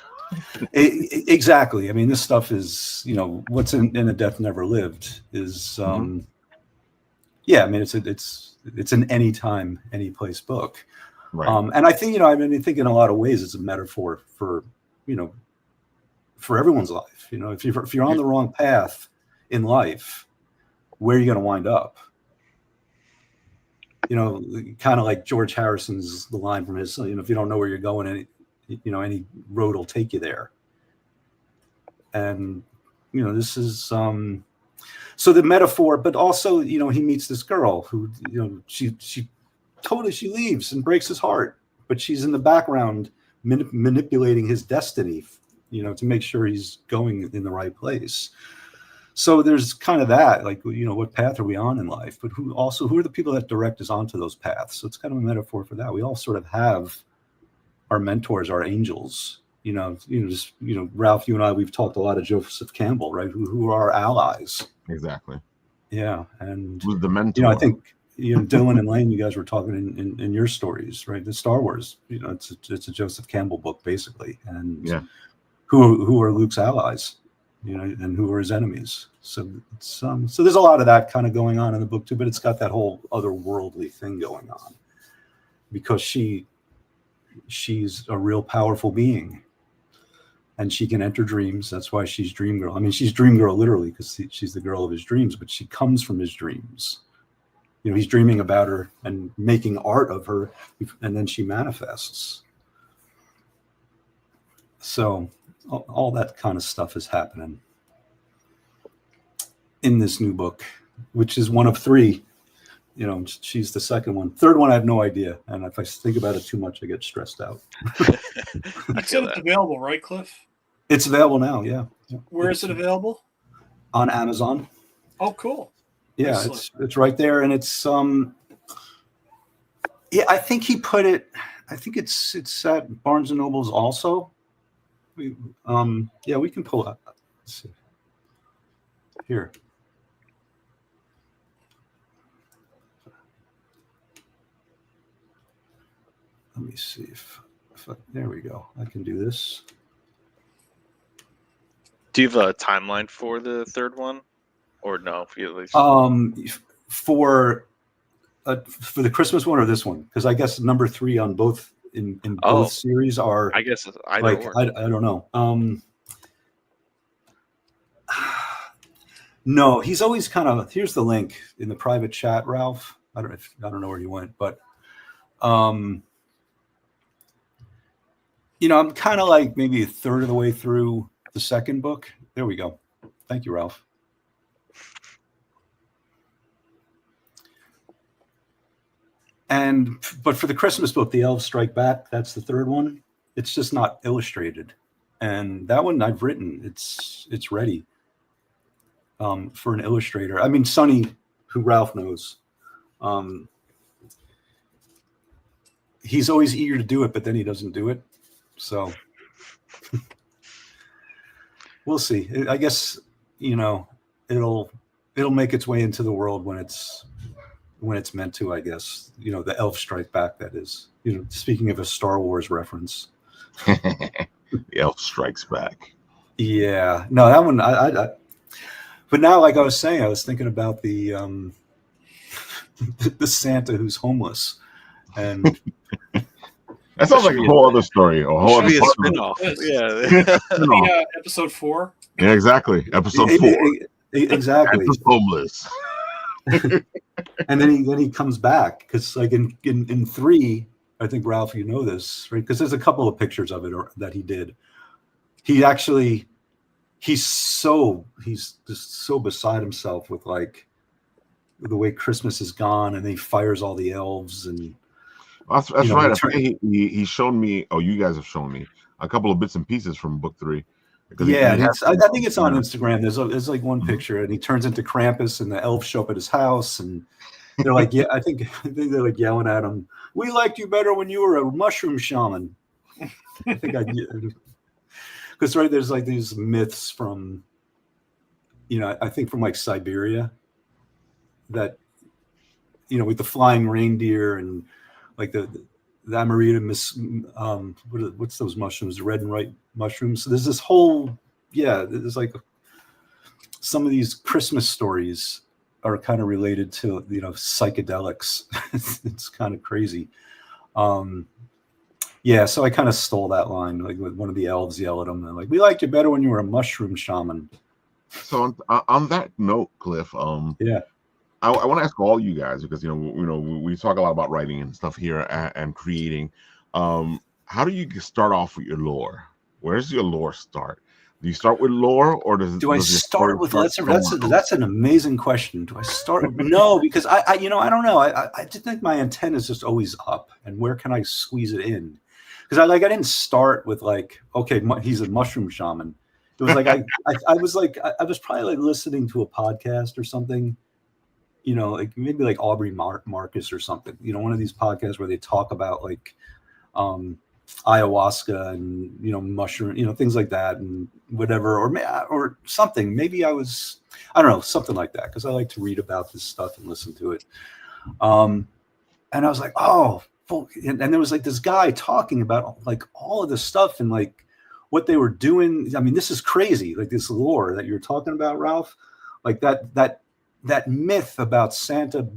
Exactly. I mean, this stuff is, what's in A Death Never Lived is, I mean, it's an anytime, any place book. Right. And I think, I think in a lot of ways it's a metaphor for everyone's life. If you're on the wrong path in life, where are you going to wind up? Kind of like George Harrison's the line from his, if you don't know where you're going, any road will take you there. And this is so the metaphor, but also he meets this girl who she leaves and breaks his heart, but she's in the background manipulating his destiny, to make sure he's going in the right place. So there's kind of that, like, what path are we on in life? But who are the people that direct us onto those paths? So it's kind of a metaphor for that. We all sort of have our mentors, our angels. Ralph, you and I, we've talked a lot of Joseph Campbell, right? Who are our allies? Exactly. Yeah, and who's the mentor? I think Dylan and Lane, you guys were talking in your stories, right? The Star Wars, it's a Joseph Campbell book basically, and who are Luke's allies? And who are his enemies. So it's so there's a lot of that kind of going on in the book too, but it's got that whole otherworldly thing going on because she's a real powerful being, and she can enter dreams. That's why she's Dream Girl. I mean, she's Dream Girl literally because she's the girl of his dreams, but she comes from his dreams. He's dreaming about her and making art of her, and then she manifests. So all that kind of stuff is happening in this new book, which is one of 3. She's the second one. Third one, I have no idea. And if I think about it too much, I get stressed out. I said it's available, right, Cliff? It's available now, yeah. Where is it available? On Amazon. Oh, cool. Yeah, Excellent. it's right there, and it's I think he put it. I think it's at Barnes and Noble's also. We can pull up. Let's see. Here. Let me see if there we go. I can do this. Do you have a timeline for the third one, or no? For the Christmas one or this one? Because I guess number 3 on both in both series are. I guess I don't know. No, he's always kind of. Here's the link in the private chat, Ralph. I don't know where he went, but I'm kind of like maybe a third of the way through the second book. There we go. Thank you, Ralph. But for the Christmas book, The Elves Strike Back, that's the third one. It's just not illustrated. And that one I've written. It's ready for an illustrator. I mean, Sonny, who Ralph knows, he's always eager to do it, but then he doesn't do it. So we'll see. I guess, it'll make its way into the world when it's meant to, I guess. The Elf Strike Back, that is. Speaking of a Star Wars reference. The Elf Strikes Back. Yeah, no, that one. But now, like I was saying, I was thinking about the the Santa who's homeless, and That sounds like a whole other story. A whole Should other be a part. spin-off. Yeah. Spin-off. Episode 4. Yeah, exactly. Episode 4. Exactly. Santa's homeless. And then he comes back because like in 3, I think Ralph, you know this, right? Because there's a couple of pictures of it that he did. He's just so beside himself with like the way Christmas is gone, and he fires all the elves and. That's right. I forget he showed me. Oh, you guys have shown me a couple of bits and pieces from book 3. Yeah, I think it's on Instagram. There's like one picture, and he turns into Krampus, and the elves show up at his house, and they're like, yeah, I think they're like yelling at him. We liked you better when you were a mushroom shaman. I think because right there's like these myths from, I think from like Siberia, that with the flying reindeer and like the Amarita what's those mushrooms, the red and white mushrooms. So there's this whole there's like some of these Christmas stories are kind of related to psychedelics. It's kind of crazy. So I kind of stole that line, like with one of the elves yell at him, and like, we liked you better when you were a mushroom shaman. So on that note, Cliff, I want to ask all you guys, because we talk a lot about writing and stuff here and creating. How do you start off with your lore? Where does your lore start? Do you start with lore, or do I start with? That's an amazing question. Do I start? No, because I don't know. I just think my antenna is just always up, and where can I squeeze it in? Because I didn't start with like, okay, he's a mushroom shaman. It was like I was probably like listening to a podcast or something. Like maybe like Aubrey Marcus or something, one of these podcasts where they talk about like ayahuasca and, mushroom, things like that and whatever, or something. Maybe I don't know, something like that. Cause I like to read about this stuff and listen to it. And I was like, oh, and there was like this guy talking about like all of this stuff and like what they were doing. I mean, this is crazy. Like this lore that you're talking about, Ralph, like that myth about Santa,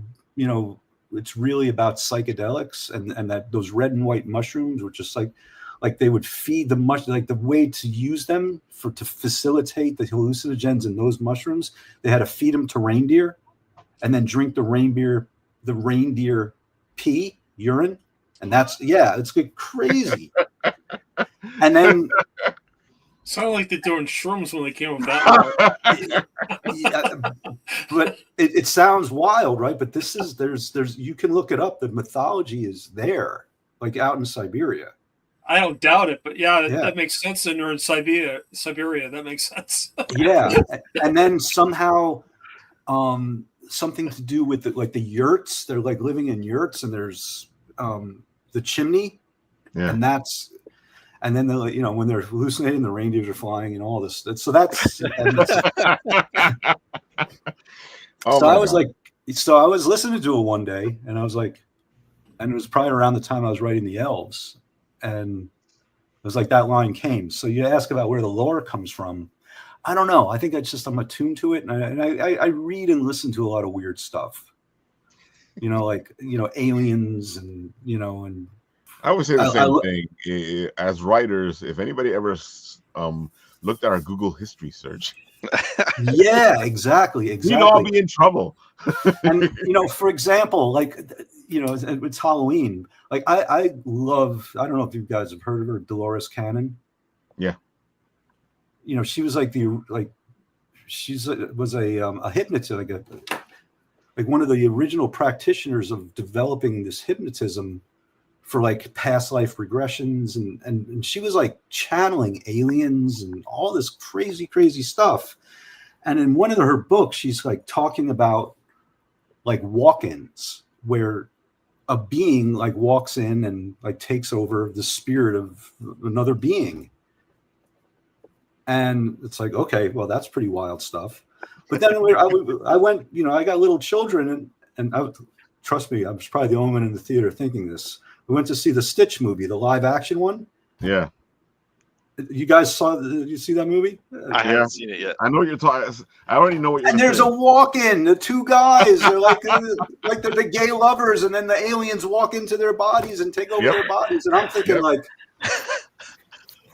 it's really about psychedelics and that those red and white mushrooms were just like they would feed the like the way to use them to facilitate the hallucinogens in those mushrooms. They had to feed them to reindeer and then drink the reindeer pee, urine. And that's, it's crazy. And then sounded like they're doing shrooms when they came up with that. But it sounds wild, right? But there's you can look it up. The mythology is there, like out in Siberia. I don't doubt it, but that makes sense. And they're in Siberia. That makes sense. Yeah, and then somehow something to do with the yurts. They're like living in yurts, and there's the chimney, and then when they're hallucinating, the reindeers are flying and all this. So that's. I was listening to it one day, and I was like, and it was probably around the time I was writing the elves, and it was like that line came. So you ask about where the lore comes from. I don't know. I think I'm attuned to it, and I read and listen to a lot of weird stuff. Aliens and and. I would say the same thing. As writers, if anybody ever looked at our Google history search, exactly. I'll be in trouble. And for example, like it's Halloween. Like I love. I don't know if you guys have heard of her, Dolores Cannon. Yeah. She was was a hypnotist, like one of the original practitioners of developing this hypnotism for like past life regressions, and she was like channeling aliens and all this crazy stuff. And in one of her books, she's like talking about like walk-ins where a being like walks in and like takes over the spirit of another being. And it's like, okay, well, that's pretty wild stuff. But then I went, I got little children, and trust me, I was probably the only one in the theater thinking this. We went to see the Stitch movie, the live action one. Yeah. You guys did you see that movie? I haven't seen it yet. I know what you're talking. I already know what you're. And there's a walk-in. The two guys are like they're the gay lovers, and then the aliens walk into their bodies and take over their bodies. And I'm thinking like,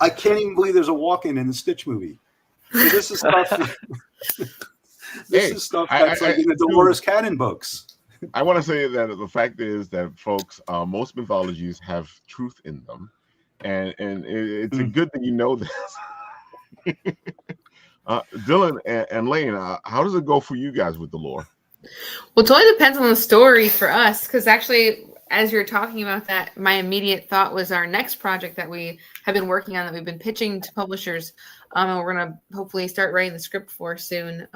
I can't even believe there's a walk-in in the Stitch movie. So this is stuff. This is stuff that's like in the Dolores Cannon books. I want to say that the fact is that, folks, most mythologies have truth in them, and it's a good that you know this. Dylan and Lane, how does it go for you guys with the lore? Well, it totally depends on the story for us, because actually, as you're talking about that, my immediate thought was our next project that we have been working on, that we've been pitching to publishers, and we're going to hopefully start writing the script for soon,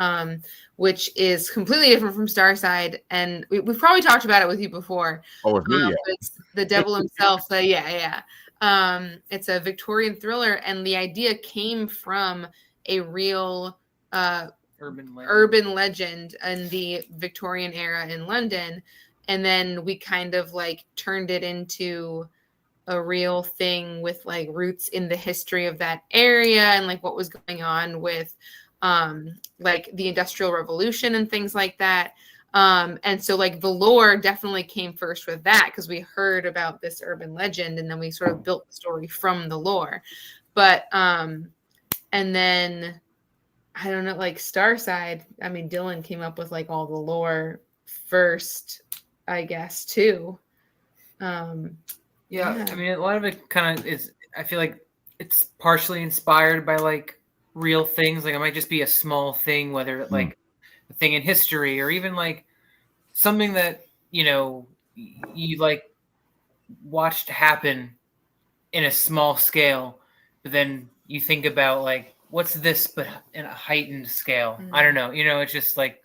which is completely different from Starside. And we've probably talked about it with you before. Oh, it's me, It's the devil himself. It's a Victorian thriller, and the idea came from a real urban legend in the Victorian era in London. And then we kind of like turned it into a real thing with like roots in the history of that area and like what was going on with like the Industrial Revolution and things like that. And so like the lore definitely came first with that, because we heard about this urban legend and then we sort of built the story from the lore. But and then I don't know, like Starside, I mean, Dylan came up with like all the lore first, I guess, too. I mean, a lot of it kind of is, I feel like it's partially inspired by like real things. Like it might just be a small thing, whether like a thing in history or even like something that, you know, you like watched happen in a small scale, but then you think about like, what's this, but in a heightened scale? I don't know. You know, it's just like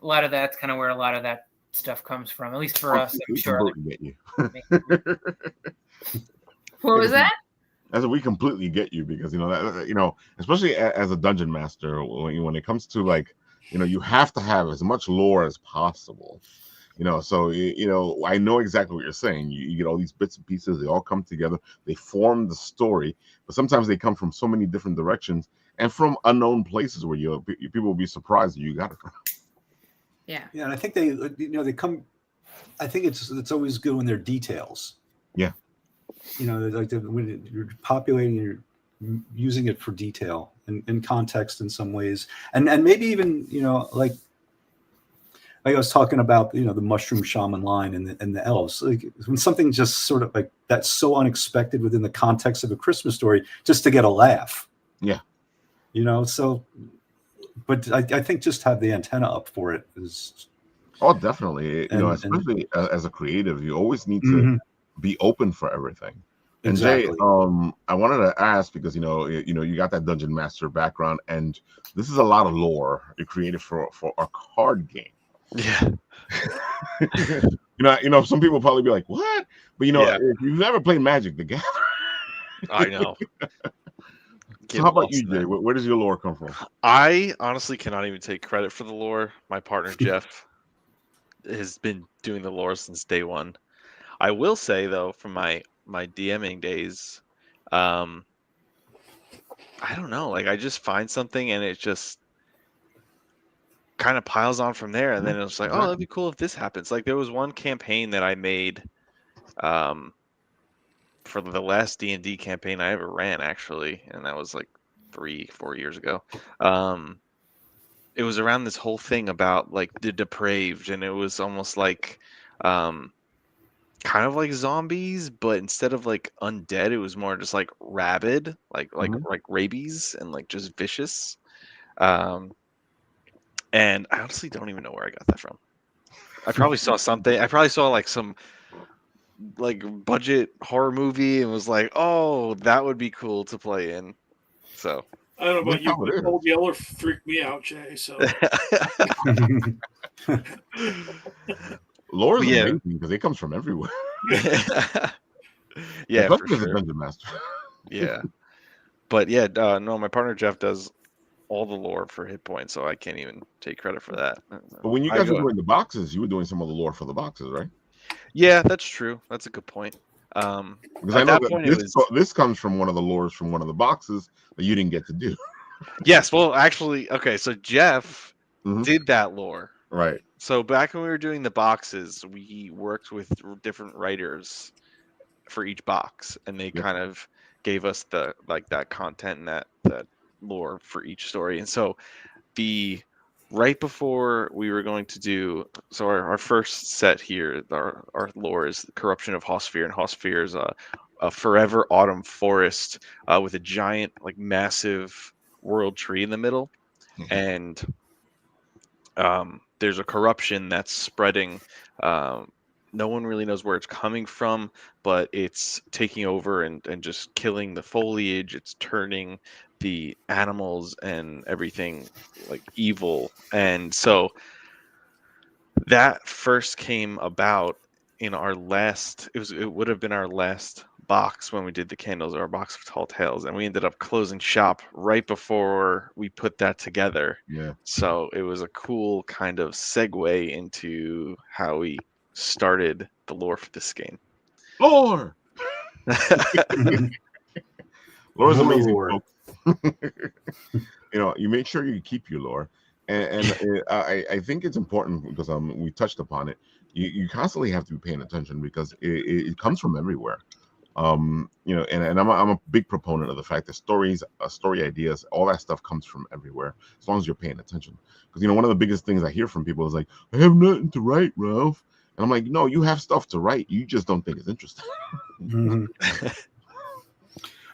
a lot of that's kind of where a lot of that stuff comes from, at least for us. I'm sure. Get you. What was that? As we completely get you, because especially as a dungeon master, when it comes to like, you have to have as much lore as possible. So I know exactly what you're saying. You get all these bits and pieces, they all come together, they form the story, but sometimes they come from so many different directions and from unknown places where people will be surprised that you got it from. Yeah, and I think they come. I think it's always good when they're details. Yeah, like when you're populating, you're using it for detail and context in some ways, and maybe even like I was talking about the mushroom shaman line and the elves. Like when something just sort of like that's so unexpected within the context of a Christmas story, just to get a laugh. Yeah, so. But I think just have the antenna up for it is. Oh, definitely. Especially as a creative, you always need to be open for everything. And exactly. Jay, I wanted to ask because you got that dungeon master background, and this is a lot of lore you created for a card game. Yeah. Some people probably be like, "What?" But if you've never played Magic the Gathering, I know. So how about you, Jay? Where does your lore come from? I honestly cannot even take credit for the lore. My partner Jeff has been doing the lore since day one. I will say though, from my DMing days, I don't know. Like I just find something and it just kind of piles on from there, and then it's like, oh, that'd be cool if this happens. Like there was one campaign that I made, for the last D&D campaign I ever ran, actually, and that was like 3-4 years ago. It was around this whole thing about like the depraved, and it was almost like kind of like zombies, but instead of like undead, it was more just like rabid, like rabies and like just vicious. And I honestly don't even know where I got that from. I probably saw something. I probably saw like some like budget horror movie and was like, oh, that would be cool to play in. So I don't know about you, but Old Yeller freaked me out, Jay. So lore is amazing because it comes from everywhere. Yeah, for sure. As a dungeon master. Yeah, but yeah, no, my partner Jeff does all the lore for HitPoint, so I can't even take credit for that. But when you guys were doing the boxes, you were doing some of the lore for the boxes, right? Yeah, that's true. That's a good point. Because I know that this comes from one of the lores from one of the boxes that you didn't get to do. Yes, well, actually, okay, so Jeff did that lore. Right. So back when we were doing the boxes, we worked with different writers for each box, and they kind of gave us the that content and that lore for each story. And so right before we were going to do, so our first set here, our lore is the Corruption of Hosphere, and Hosphere is a forever autumn forest with a giant, like, massive world tree in the middle, and there's a corruption that's spreading. No one really knows where it's coming from, but it's taking over and just killing the foliage. It's turning the animals and everything like evil. And so that first came about in our last, it would have been our last box when we did the candles, or our box of Tall Tales, and we ended up closing shop right before we put that together. Yeah. So it was a cool kind of segue into how we started the lore for this game. Lore! Lore is amazing, lore. folks. You make sure you keep your lore. And I think it's important because we touched upon it. You constantly have to be paying attention because it comes from everywhere. And I'm a big proponent of the fact that stories, story ideas, all that stuff comes from everywhere as long as you're paying attention. Because one of the biggest things I hear from people is like, I have nothing to write, Ralph. And I'm like, no, you have stuff to write. You just don't think it's interesting.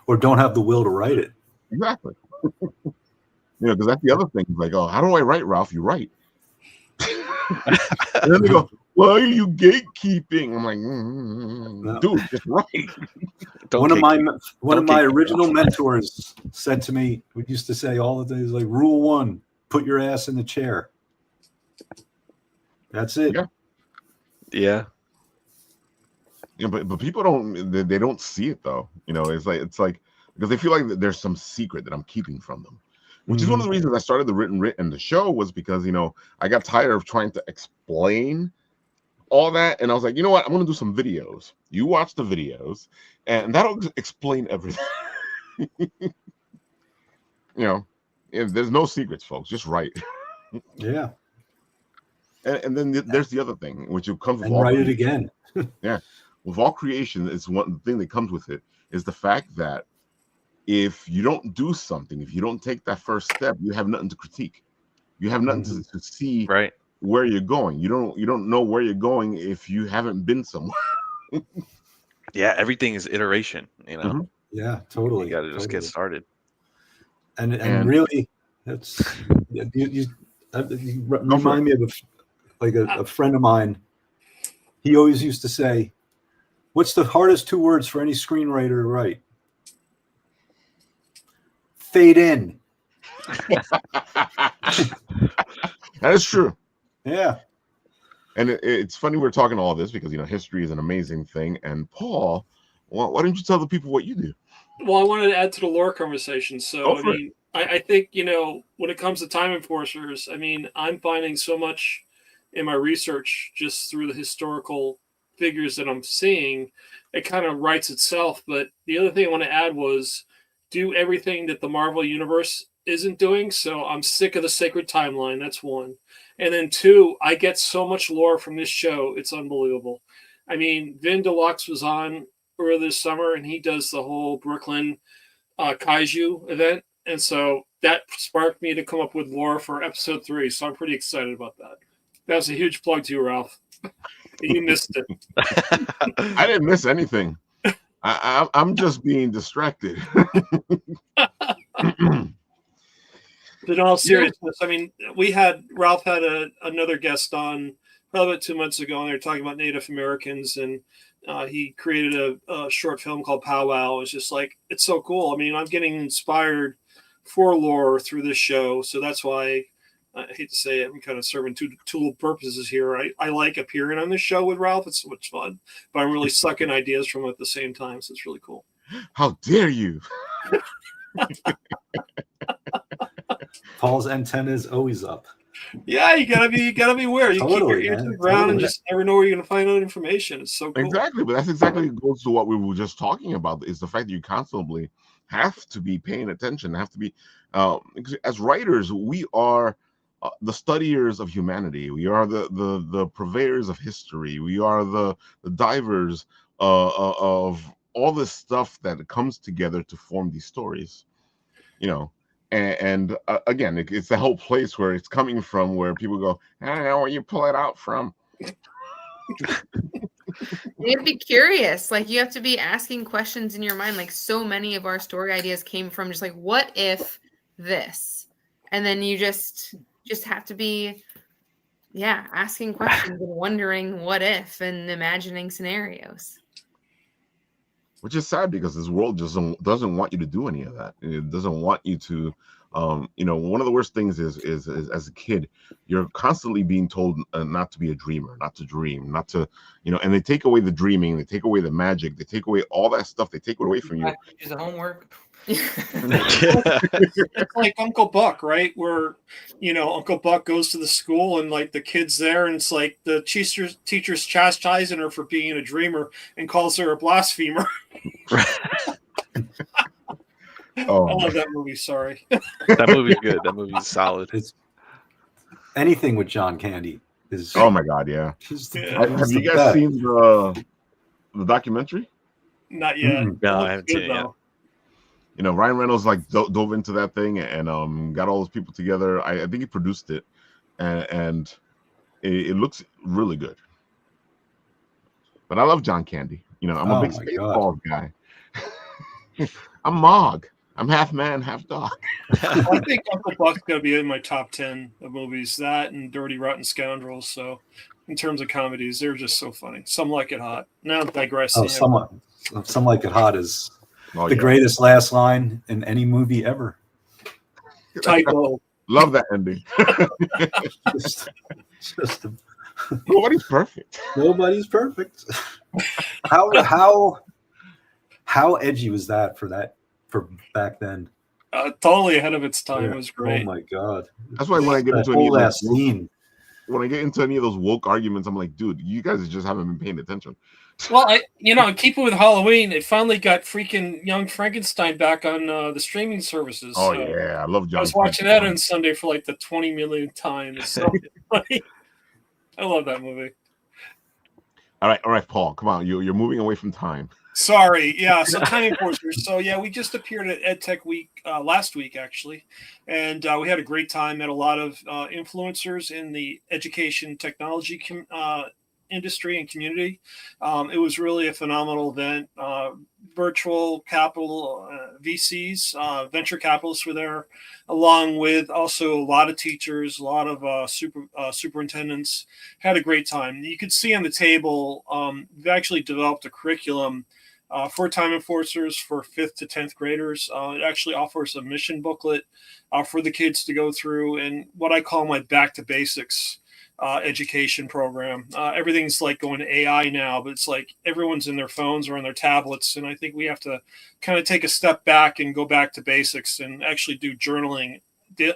Or don't have the will to write it. Exactly. Because that's the other thing. It's like, oh, how do I write, Ralph? You write. And then they go, why are you gatekeeping? I'm like, No. dude, just write. One of my original mentors said to me, we used to say all the days, like, rule 1, put your ass in the chair. That's it. Yeah. But people don't see it though. It's like because they feel like there's some secret that I'm keeping from them. Which is one of the reasons I started the written and the show, was because I got tired of trying to explain all that, and I was like, you know what, I'm gonna do some videos. You watch the videos, and that'll explain everything. If there's no secrets, folks, just write. Yeah. And then there's the other thing, which comes with and write it again. Yeah, with all creation, it's one thing that comes with it is the fact that if you don't do something, if you don't take that first step, you have nothing to critique. You have nothing to see where you're going. You don't know where you're going if you haven't been somewhere. Yeah, everything is iteration, Yeah, totally. You got to just get started. And really, that's you remind me of a friend of mine. He always used to say, "What's the hardest 2 words for any screenwriter to write?" Fade in. That is true. Yeah. And it's funny we're talking all this because history is an amazing thing. And Paul, why don't you tell the people what you do? Well, I wanted to add to the lore conversation. So I think when it comes to time enforcers, I'm finding so much in my research just through the historical figures that I'm seeing. It kind of writes itself. But the other thing I want to add was do everything that the Marvel Universe isn't doing. So I'm sick of the sacred timeline. That's 1. And then 2, I get so much lore from this show. It's unbelievable. Vin Deluxe was on earlier this summer, and he does the whole Brooklyn Kaiju event. And so that sparked me to come up with lore for episode 3. So I'm pretty excited about that. That was a huge plug to you, Ralph. You missed it. I didn't miss anything. I'm just being distracted. In all seriousness, Ralph had another guest on probably about 2 months ago, and they were talking about Native Americans, and he created a short film called Pow Wow. It's just like, it's so cool. I'm getting inspired for lore through this show, so that's why I hate to say it, I'm kind of serving two little purposes here. I like appearing on this show with Ralph. It's so much fun, but I'm really sucking ideas from it at the same time, so it's really cool. How dare you? Paul's antenna is always up. Yeah, you gotta be aware. You keep your Totally, ears to man. the ground and Totally. just never know where you're gonna find out information. It's so cool. Exactly, but that's exactly goes to what we were just talking about, is the fact that you constantly have to be paying attention, have to be because as writers, we are the studiers of humanity. We are the purveyors of history. We are the divers of all this stuff that comes together to form these stories, you know. And again, it's the whole place where it's coming from, where people go, I don't know where you pull it out from. You have to be curious. Like, you have to be asking questions in your mind. Like, so many of our story ideas came from just like, what if this? And then you just have to be, asking questions and wondering what if and imagining scenarios. Which is sad, because this world just doesn't want you to do any of that. It doesn't want you to, one of the worst things is as a kid, you're constantly being told not to be a dreamer, not to dream, not to, and they take away the dreaming, they take away the magic, they take away all that stuff, they take it away from you. Is it homework? It's like Uncle Buck, right? Where Uncle Buck goes to the school and like the kids there, and it's like the teacher's chastising her for being a dreamer and calls her a blasphemer. Oh, I love that movie. Sorry. That movie's good. That movie's solid. It's anything with John Candy is. oh my God, yeah. Have you guys seen the documentary? Not yet. No, I haven't seen it yet. Ryan Reynolds dove into that thing and got all those people together. I think he produced it, and it looks really good. But I love John Candy. I'm a big Spaceballs guy. I'm Mog. I'm half man, half dog. I think Uncle Buck's going to be in my top 10 of movies. That and Dirty Rotten Scoundrels. So, in terms of comedies, they're just so funny. Some Like It Hot. Now I'm digressing. Some Like It Hot is the greatest last line in any movie ever. Typo. Love that ending. Nobody's perfect. Nobody's perfect. How edgy was that for back then? Totally ahead of its time. It was great. Oh my God. That's why when I get into when I get into any of those woke arguments, I'm like, dude, you guys just haven't been paying attention. Well, keep it with Halloween. It finally got freaking Young Frankenstein back on the streaming services. Oh yeah, I love John. I was watching that on Sunday for like the 20 millionth time. It's so funny. I love that movie. All right, Paul, come on. You're moving away from time. Sorry, yeah. So Time Enforcers. So yeah, we just appeared at EdTech Week last week actually, and we had a great time. Met a lot of influencers in the education technology industry and community. It was really a phenomenal event. Virtual capital VCs, venture capitalists were there, along with also a lot of teachers, a lot of superintendents. Had a great time. You could see on the table, we've actually developed a curriculum for Time Enforcers for 5th to 10th graders. It actually offers a mission booklet for the kids to go through, and what I call my back to basics education program. Everything's like going to AI now, but it's like everyone's in their phones or on their tablets. And I think we have to kind of take a step back and go back to basics and actually do journaling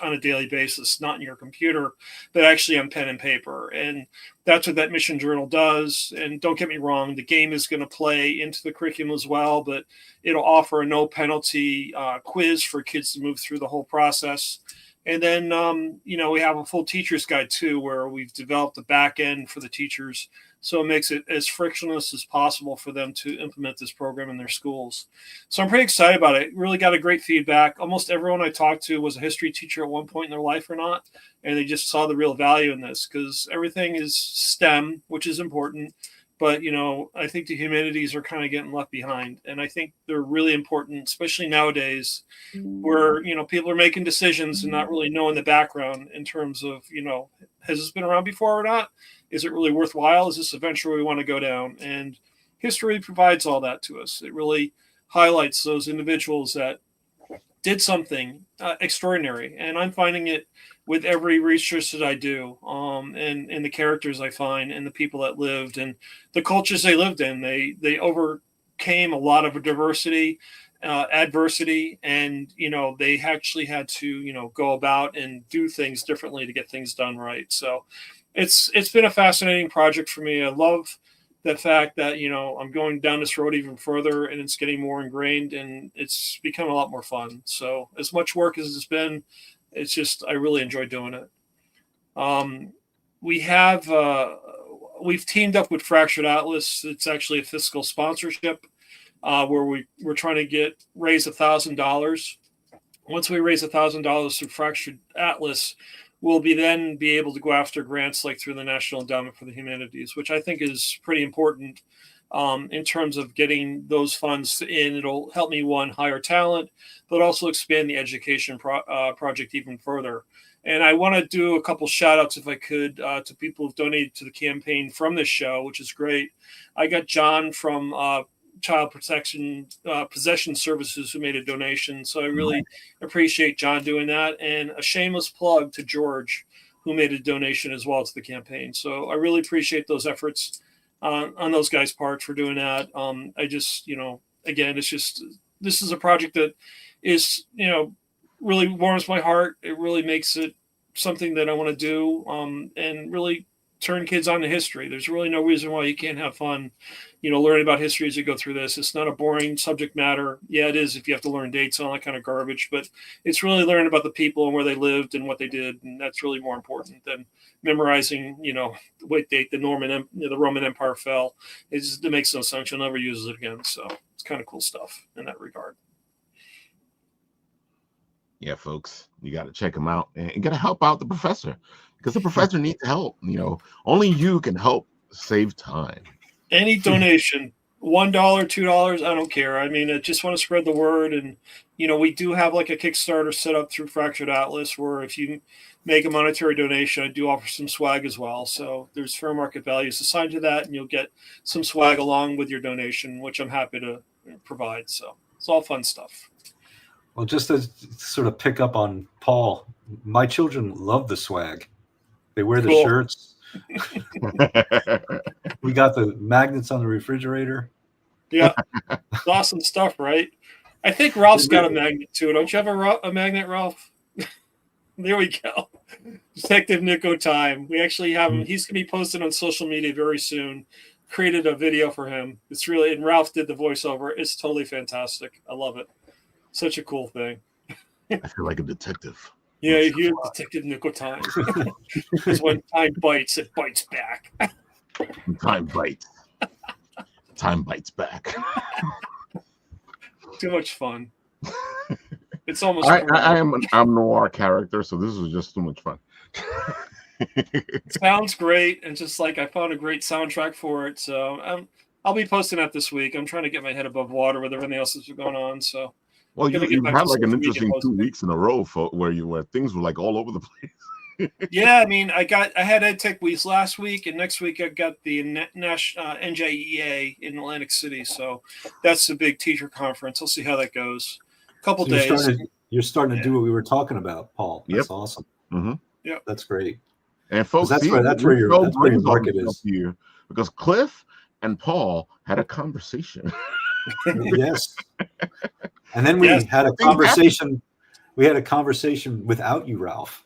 on a daily basis, not in your computer, but actually on pen and paper. And that's what that mission journal does. And don't get me wrong, the game is going to play into the curriculum as well, but it'll offer a no penalty quiz for kids to move through the whole process. And then, we have a full teacher's guide too, where we've developed a back end for the teachers. So it makes it as frictionless as possible for them to implement this program in their schools. So I'm pretty excited about it. Really got a great feedback. Almost everyone I talked to was a history teacher at one point in their life or not. And they just saw the real value in this because everything is STEM, which is important. But, I think the humanities are kind of getting left behind. And I think they're really important, especially nowadays where, people are making decisions and not really knowing the background in terms of, has this been around before or not? Is it really worthwhile? Is this a venture we want to go down? And history provides all that to us. It really highlights those individuals that did something extraordinary. And I'm finding it with every research that I do, and the characters I find and the people that lived and the cultures they lived in. They overcame a lot of diversity adversity, and they actually had to go about and do things differently to get things done right. So it's been a fascinating project for me. I love the fact that I'm going down this road even further, and it's getting more ingrained, and it's become a lot more fun. So as much work as it's been, it's just I really enjoy doing it. We've teamed up with Fractured Atlas. It's actually a fiscal sponsorship where we're trying to raise $1,000. Once we raise $1,000 through Fractured Atlas, we'll be able to go after grants like through the National Endowment for the Humanities, which I think is pretty important in terms of getting those funds in. It'll help me, one, hire talent, but also expand the education project even further. And I want to do a couple shout outs, if I could, to people who've donated to the campaign from this show, which is great. I got John from Child Protection Possession Services who made a donation. So I really appreciate John doing that. And a shameless plug to George, who made a donation as well to the campaign. So I really appreciate those efforts on those guys' part for doing that. I just, again, it's just, this is a project that is, really warms my heart. It really makes it something that I want to do and really turn kids on to history. There's really no reason why you can't have fun, learning about history as you go through this. It's not a boring subject matter. Yeah, it is if you have to learn dates and all that kind of garbage, but it's really learning about the people and where they lived and what they did. And that's really more important than memorizing, what date the Roman Empire fell. It makes no sense. You'll never use it again. So it's kind of cool stuff in that regard. Yeah, folks, you got to check him out and you got to help out the professor because the professor needs help. Only you can help save time. Any donation, $1, $2, I don't care. I mean, I just want to spread the word. And, we do have like a Kickstarter set up through Fractured Atlas where if you make a monetary donation, I do offer some swag as well. So there's fair market values assigned to that, and you'll get some swag along with your donation, which I'm happy to provide. So it's all fun stuff. Well, just to sort of pick up on Paul, my children love the swag. They wear the shirts. We got the magnets on the refrigerator. Yeah, it's awesome stuff, right? I think Ralph's got a magnet too. Don't you have a magnet, Ralph? There we go. Detective Nico time. We actually have him. He's going to be posted on social media very soon. Created a video for him. It's really, and Ralph did the voiceover. It's totally fantastic. I love it. Such a cool thing. I feel like a detective. Yeah, you're Detective Nico time. Because when time bites, it bites back. Time bites. Time bites back. Too much fun. It's almost. I'm noir character, so this was just too much fun. Sounds great, and just like I found a great soundtrack for it, so I'll be posting that this week. I'm trying to get my head above water with everything else that's going on. So, well, you had like an interesting 2 weeks in a row where things were like all over the place. Yeah, I mean, I had EdTech Weeks last week, and next week I got the NJEA in Atlantic City. So that's a big teacher conference. I'll see how that goes. A couple days. You're starting to do what we were talking about, Paul. That's awesome. Mm-hmm. Yeah, that's great. And folks, that's where your market is. Here because Cliff and Paul had a conversation. Yes, and then we had a conversation. We had a conversation without you, Ralph.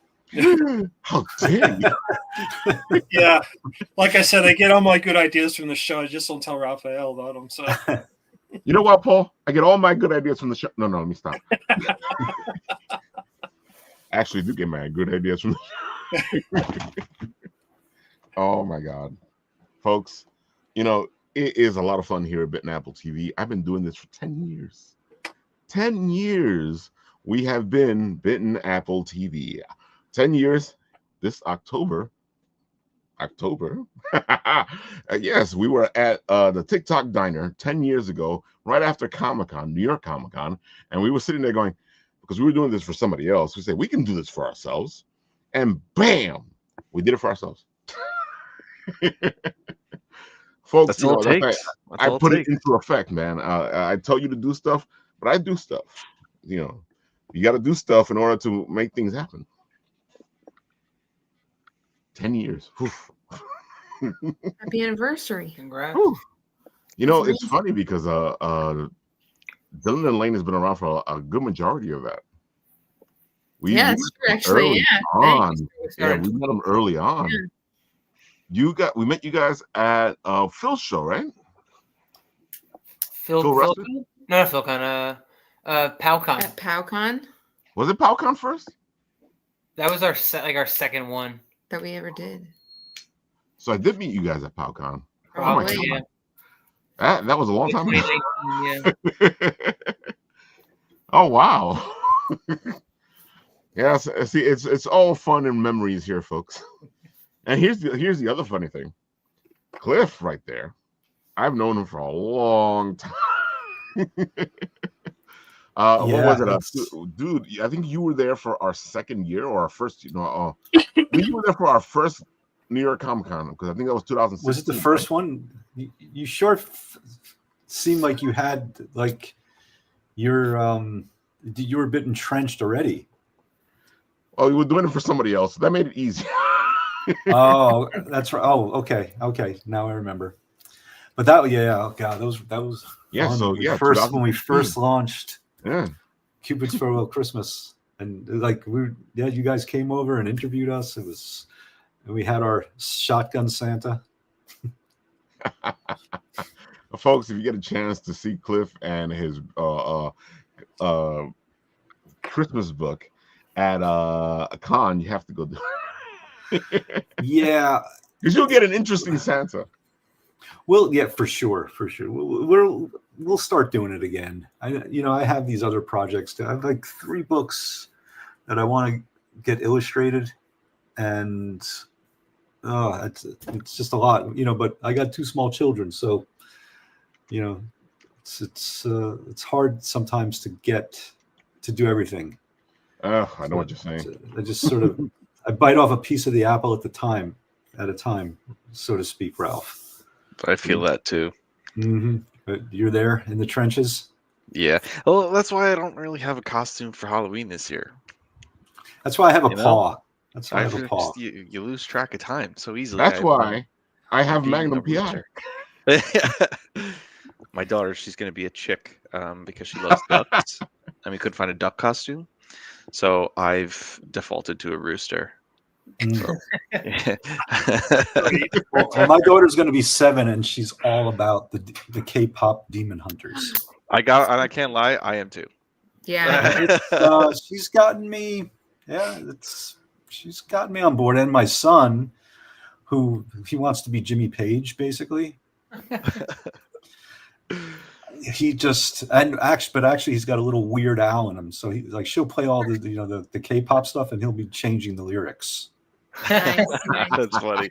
How dare you? Yeah, like I said, I get all my good ideas from the show. I just don't tell Raphael about them. So, you know what, Paul? I get all my good ideas from the show. No, let me stop. Actually, do get my good ideas from the show. Oh my God, folks! It is a lot of fun here at Bitten Apple TV. I've been doing this for 10 years. 10 years we have been Bitten Apple TV. 10 years this October. Yes, we were at the TikTok Diner 10 years ago, right after Comic-Con, New York Comic-Con. And we were sitting there going, because we were doing this for somebody else, we said, we can do this for ourselves. And bam, we did it for ourselves. Folks, that's all it takes. I put it into effect, man. I tell you to do stuff, but I do stuff. You got to do stuff in order to make things happen. 10 years. Happy anniversary. Congrats. It's funny because Dylan and Lane has been around for a good majority of that. Yeah, it's true, actually. Early Yeah. on. Thanks. Yeah, we met them early on. Yeah. We met you guys at Phil's show, right? Phil Rustin? No, not PhilCon. PowCon. At PowCon Was it PowCon first? That was our second one. that we ever did. So I did meet you guys at PowCon. Probably, God. yeah. That was a long time ago. 2019, yeah. Oh wow. Yeah, see, it's all fun and memories here, folks. And here's the other funny thing. Cliff right there. I've known him for a long time. What was it? Dude, I think you were there for our second year or our first, you were there for our first New York Comic Con, because I think that was 2016. Was it the first one? You sure seemed like you had like you were a bit entrenched already. Oh, you were doing it for somebody else. That made it easy. Oh, that's right. Oh, okay. Now I remember. But that, oh god, that was Yeah. fun. So When we first launched, yeah, Cupid's Farewell Christmas, and like you guys came over and interviewed us. And we had our shotgun Santa. Folks, if you get a chance to see Cliff and his Christmas book at a con, you have to go do it. Yeah, because you'll get an interesting Santa. Well, yeah, for sure. We'll start doing it again. I have these other projects. I have like 3 books that I want to get illustrated, and it's just a lot, But I got 2 small children, so it's hard sometimes to get to do everything. I know what you're saying. I just sort of I bite off a piece of the apple at a time, so to speak, Ralph. I feel that too. Mm-hmm. But you're there in the trenches. Yeah. Well, that's why I don't really have a costume for Halloween this year. That's why I have a paw. That's why I have a paw. You lose track of time so easily. That's why I have Magnum PI. My daughter, she's going to be a chick because she loves ducks, and we couldn't find a duck costume, so I've defaulted to a rooster. So, well, my daughter's going to be 7, and she's all about the K-pop demon hunters. I can't lie, I am too. Yeah, she's gotten me. Yeah, she's gotten me on board, and my son, who he wants to be Jimmy Page, basically. But actually he's got a little Weird Al in him, so she'll play all the K-pop stuff, and he'll be changing the lyrics. nice. That's funny.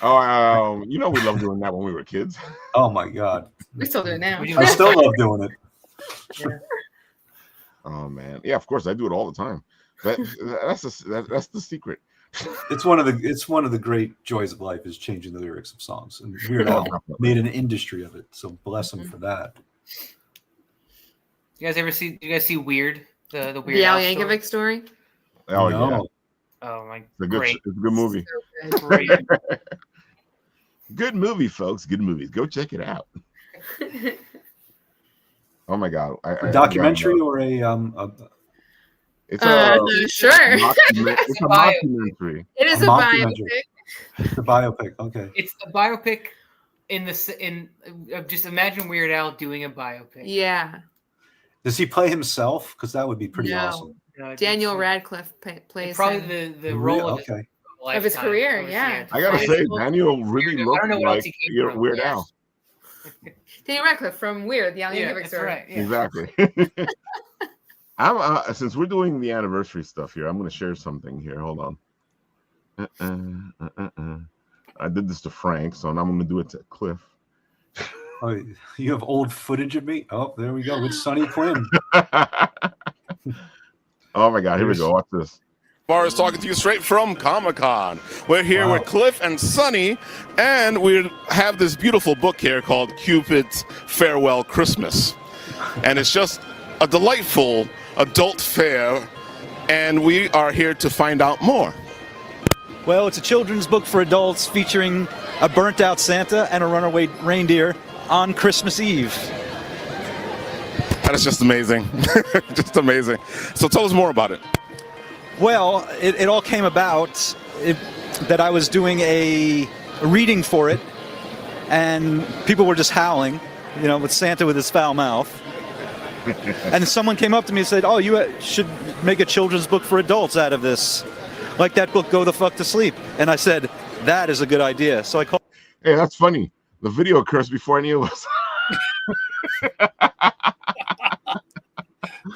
Oh, we love doing that when we were kids. Oh my god, We still do it now. I still love doing it. Yeah. Oh man, yeah, of course I do it all the time. That's the secret. It's one of the great joys of life is changing the lyrics of songs, and Weird Al made an industry of it. So bless him for that. You guys see Weird? The Weird The Al Al story? Yankovic story. Oh No. yeah, Oh my, it's a great. good movie. So good. Great. Good movie, folks. Good movies. Go check it out. Oh my god, A documentary or a it's a Sure. it's a documentary. It is A a mockumentary. biopic. the biopic? Okay. It's a biopic just imagine Weird Al doing a biopic. Yeah. Does he play himself? Because that would be pretty No. awesome. Daniel Radcliffe plays probably him. the role of Okay. Of his career, yeah. I gotta say, Daniel really I looked don't know what else like he came from. Weird Yeah. Al. Daniel Radcliffe from Weird, the Al Yeah, Yankovic that's story. right. Yeah. Exactly. I'm since we're doing the anniversary stuff here, I'm going to share something here. Hold on. I did this to Frank, so now I'm going to do it to Cliff. Oh, you have old footage of me? Oh, there we go with Sonny Quinn. Oh my God! Here we go. Watch this. Bar is talking to you straight from Comic-Con. We're here with Cliff and Sonny, and we have this beautiful book here called Cupid's Farewell Christmas. And it's just a delightful adult fare, and we are here to find out more. Well, it's a children's book for adults featuring a burnt-out Santa and a runaway reindeer on Christmas Eve. That is just amazing. Just amazing. So tell us more about it. Well, it all came about that I was doing a reading for it, and people were just howling, with Santa with his foul mouth. And someone came up to me and said, "Oh, you should make a children's book for adults out of this, like that book, Go the Fuck to Sleep." And I said, "That is a good idea." So I called. Hey, that's funny. The video occurs before any of us.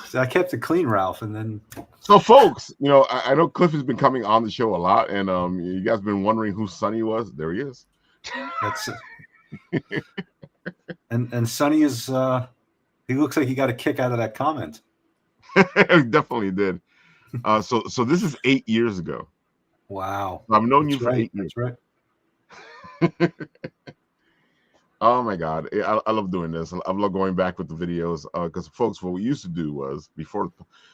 So I kept it clean, Ralph, and then. So, folks, I know Cliff has been coming on the show a lot, and you guys have been wondering who Sonny was. There he is. That's it. And Sonny is. He looks like he got a kick out of that comment. He definitely did. So this is 8 years ago. Wow. I've known you for 8 years. That's right. Oh my God, I love doing this. I love going back with the videos because, folks, what we used to do was before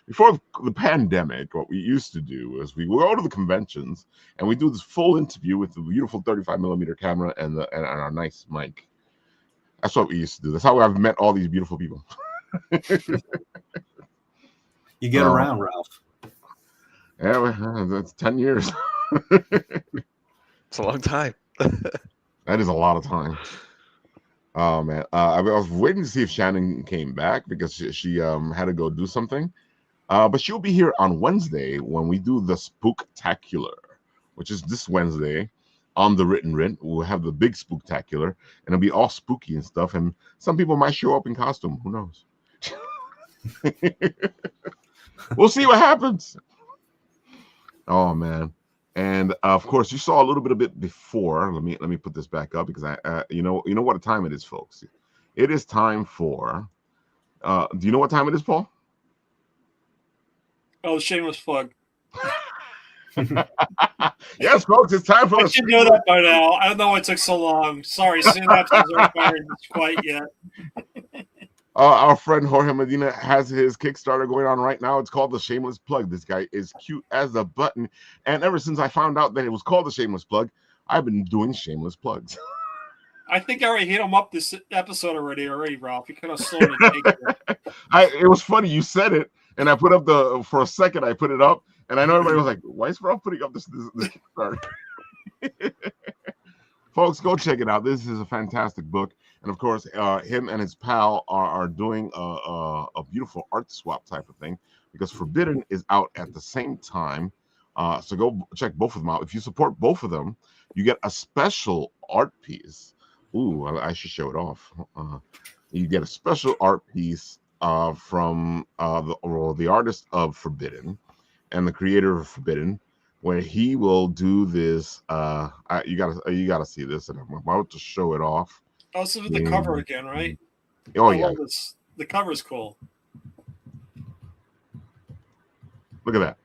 the pandemic. What we used to do was we would go to the conventions and we do this full interview with the beautiful 35mm camera and our nice mic. That's what we used to do. That's how I've met all these beautiful people. You get around, Ralph. Yeah, that's 10 years. It's a long time. That is a lot of time. Oh man, I was waiting to see if Shannon came back because she had to go do something. But she'll be here on Wednesday when we do the Spooktacular, which is this Wednesday on the Written Rent. We'll have the big Spooktacular, and it'll be all spooky and stuff. And some people might show up in costume. Who knows? We'll see what happens. Oh man. And of course, you saw a little bit of it before. Let me put this back up because you know what time it is, folks. It is time for. Do you know what time it is, Paul? Oh, shameless plug. Yes, folks, it's time for. I should know that by now. I don't know why it took so long. Sorry, synapses aren't firing quite yet. Our friend Jorge Medina has his Kickstarter going on right now. It's called The Shameless Plug. This guy is cute as a button. And ever since I found out that it was called The Shameless Plug, I've been doing shameless plugs. I think I already hit him up this episode already, Ralph. You kind of slowed it. It was funny. You said it, and I put up for a second, I put it up, and I know everybody was like, why is Ralph putting up this Kickstarter? Folks, go check it out. This is a fantastic book. And of course, him and his pal are doing a beautiful art swap type of thing because Forbidden is out at the same time. So go check both of them out. If you support both of them, you get a special art piece. Ooh, I should show it off. You get a special art piece from the artist of Forbidden and the creator of Forbidden, where he will do this. You gotta see this, and I'm about to show it off. Oh, this is with the cover again, right? Oh yeah, the cover is cool. Look at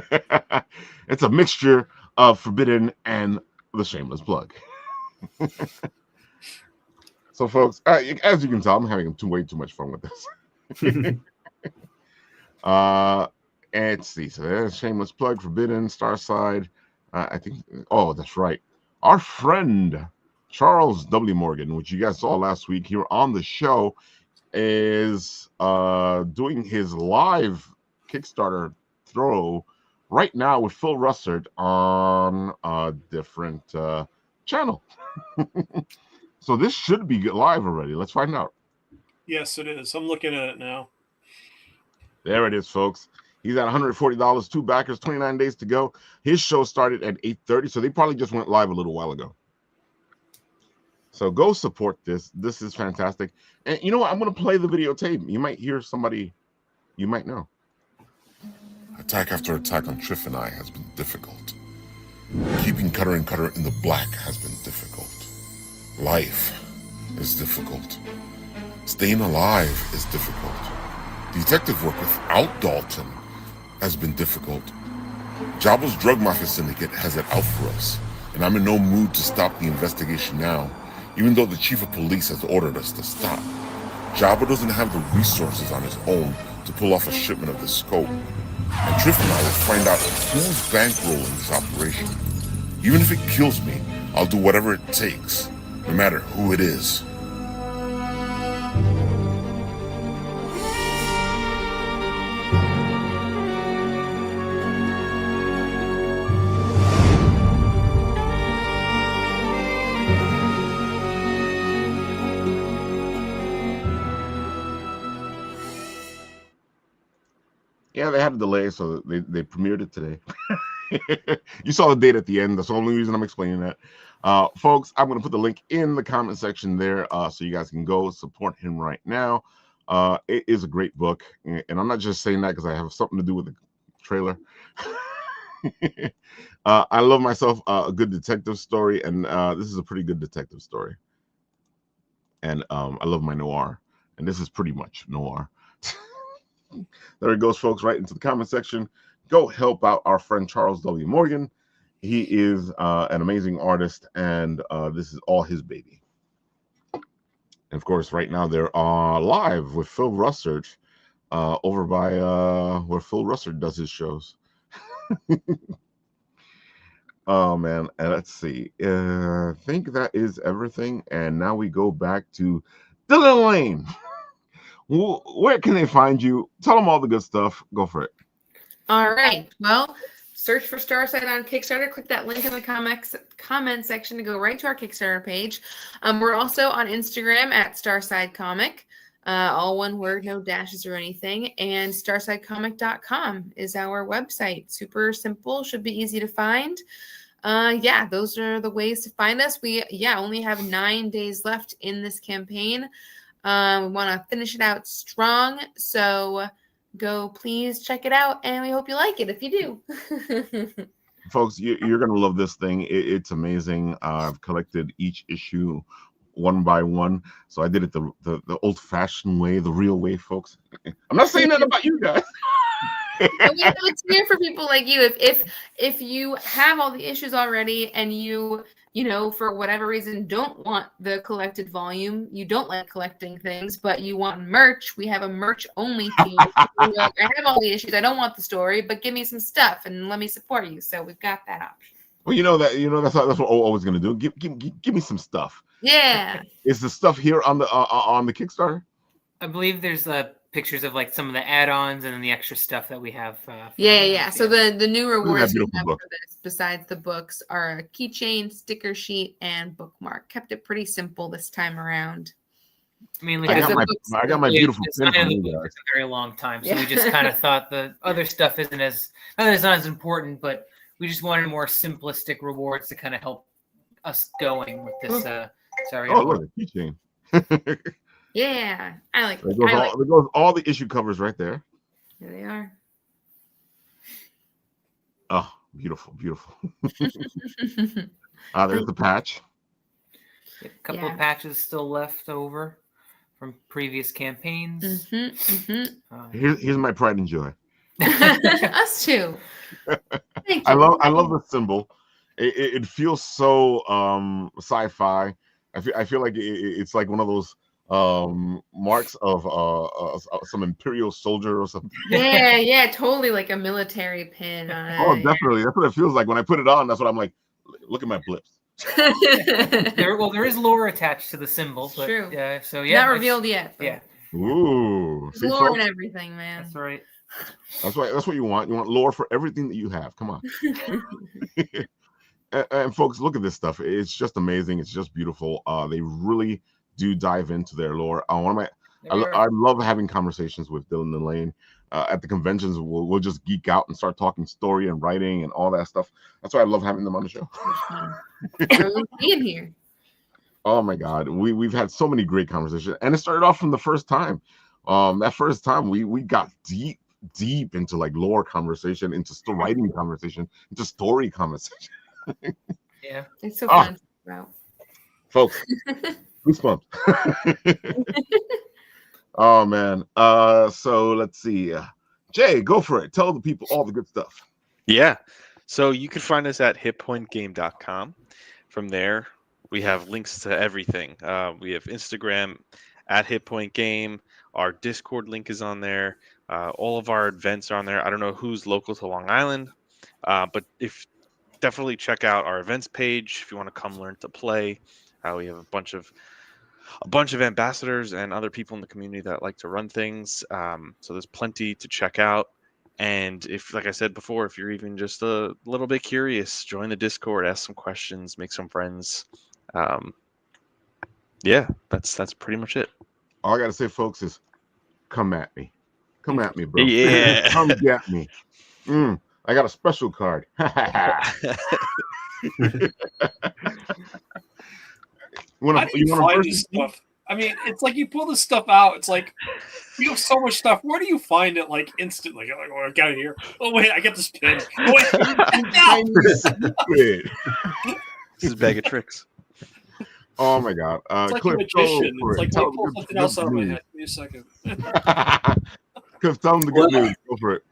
that. It's a mixture of Forbidden and the Shameless Plug. So, folks, as you can tell, I'm having way too much fun with this. And let's see. So there's Shameless Plug, Forbidden, Starside. I think. Oh, that's right. Our friend Charles W. Morgan, which you guys saw last week here on the show, is doing his live Kickstarter throw right now with Phil Russert on a different channel. So this should be live already. Let's find out. Yes, it is. I'm looking at it now. There it is, folks. He's at $140, 2 backers, 29 days to go. His show started at 8:30, so they probably just went live a little while ago. So go support this. This is fantastic. And you know what? I'm going to play the videotape. You might hear somebody you might know. Attack after attack on Triff and I has been difficult. Keeping Cutter and Cutter in the black has been difficult. Life is difficult. Staying alive is difficult. Detective work without Dalton has been difficult. Jabba's drug mafia syndicate has it out for us, and I'm in no mood to stop the investigation now, even though the chief of police has ordered us to stop. Jabba doesn't have the resources on his own to pull off a shipment of this scope. And Triff and I will find out who's bankrolling this operation. Even if it kills me, I'll do whatever it takes, no matter who it is. Yeah, they had a delay, so they premiered it today. You saw the date at the end. That's the only reason I'm explaining that. Folks, I'm going to put the link in the comment section there so you guys can go support him right now. It is a great book, and I'm not just saying that because I have something to do with the trailer. I love myself a good detective story, and this is a pretty good detective story. And I love my noir, and this is pretty much noir. There it goes, folks, right into the comment section. Go help out our friend Charles W. Morgan. He is an amazing artist, and this is all his baby. And of course, right now they're live with Phil Russert over by where Phil Russert does his shows. Oh man, and let's see. I think that is everything, and now we go back to Dylan Lane. Where can they find you? Tell them all the good stuff. Go for it. All right. Well, search for Starside on Kickstarter. Click that link in the comment section to go right to our Kickstarter page. We're also on Instagram at Starside Comic. All one word, no dashes or anything. And StarsideComic.com is our website. Super simple, should be easy to find. Yeah, those are the ways to find us. We only have 9 days left in this campaign. We want to finish it out strong. So go please check it out, and we hope you like it if you do. Folks, you're going to love this thing. It's amazing. I've collected each issue one by one. So I did it the old-fashioned way, the real way, folks. I'm not saying that about you guys. But we know it's here for people like you. If you have all the issues already and you for whatever reason don't want the collected volume, you don't like collecting things, but you want merch, we have a merch only team. Like, I have all the issues, I don't want the story, but give me some stuff and let me support you. So we've got that option. Well, that's what we're always gonna do. Give me some stuff. Yeah. Is the stuff here on the Kickstarter? I believe there's pictures of like some of the add-ons and then the extra stuff that we have. Yeah. So the new rewards we have book for this, besides the books, are a keychain, sticker sheet, and bookmark. Kept it pretty simple this time around. I mean, I got my beautiful pin from you guys. It's a very long time, so we just kind of thought the other stuff not as important, but we just wanted more simplistic rewards to kind of help us going with this. Sorry. Oh, look, a keychain. Yeah, I like it. There goes all the issue covers right there. Here they are. Oh, beautiful. There's the patch. A couple of patches still left over from previous campaigns. Here's my pride and joy. Us too. I love the symbol. It feels so sci-fi. I feel like it's like one of those marks of some imperial soldier or something. Yeah, totally, like a military pin on it. Oh, definitely. That's what it feels like when I put it on. That's what I'm like. Look at my blips. There is lore attached to the symbol, but true. Not revealed yet. Yeah. Ooh, there's lore and everything, man. That's right. That's what you want. You want lore for everything that you have. Come on. And folks, look at this stuff. It's just amazing. It's just beautiful. They really do dive into their lore. I love having conversations with Dylan and Lane at the conventions. We'll just geek out and start talking story and writing and all that stuff. That's why I love having them on the show. Being here. Oh my God, we've had so many great conversations, and it started off from the first time. That first time we got deep into like lore conversation, into writing conversation, into story conversation. Yeah, it's so fun to talk about. Folks. Goosebumps. Oh man. So let's see. Jay, go for it. Tell the people all the good stuff. Yeah. So you can find us at hitpointgame.com. From there, we have links to everything. We have Instagram at hitpointgame. Our Discord link is on there. All of our events are on there. I don't know who's local to Long Island, but definitely check out our events page if you want to come learn to play. We have a bunch of ambassadors and other people in the community that like to run things. So there's plenty to check out. And if, like I said before, if you're even just a little bit curious, join the Discord, ask some questions, make some friends. Yeah, that's pretty much it. All I gotta say, folks, is come at me. Come at me, bro. Yeah. Come get me. I got a special card. How do you find this stuff? I mean, it's like you pull this stuff out. It's like you have so much stuff. Where do you find it? Like instantly, you're like, "Oh, I got it here. Oh wait, I got this pin. Oh wait, Wait. This is a bag of tricks. Oh my God! it's like Cliff, a magician. go for It's it. like Tell let me pull them something else out of my head. Give me a second. Cliff, tell them the good news. Go for it.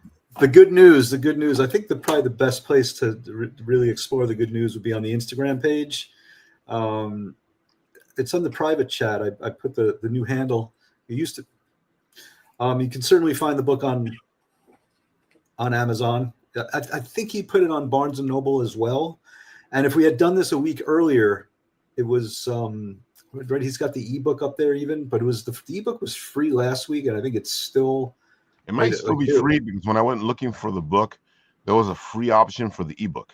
The good news. I think probably the best place to really explore the good news would be on the Instagram page. It's on the private chat. I put the new handle. You used to. You can certainly find the book on Amazon. I think he put it on Barnes and Noble as well. And if we had done this a week earlier, it was right. He's got the ebook up there even, but it was the ebook was free last week, and I think it's still. It might still be free because when I went looking for the book, there was a free option for the ebook.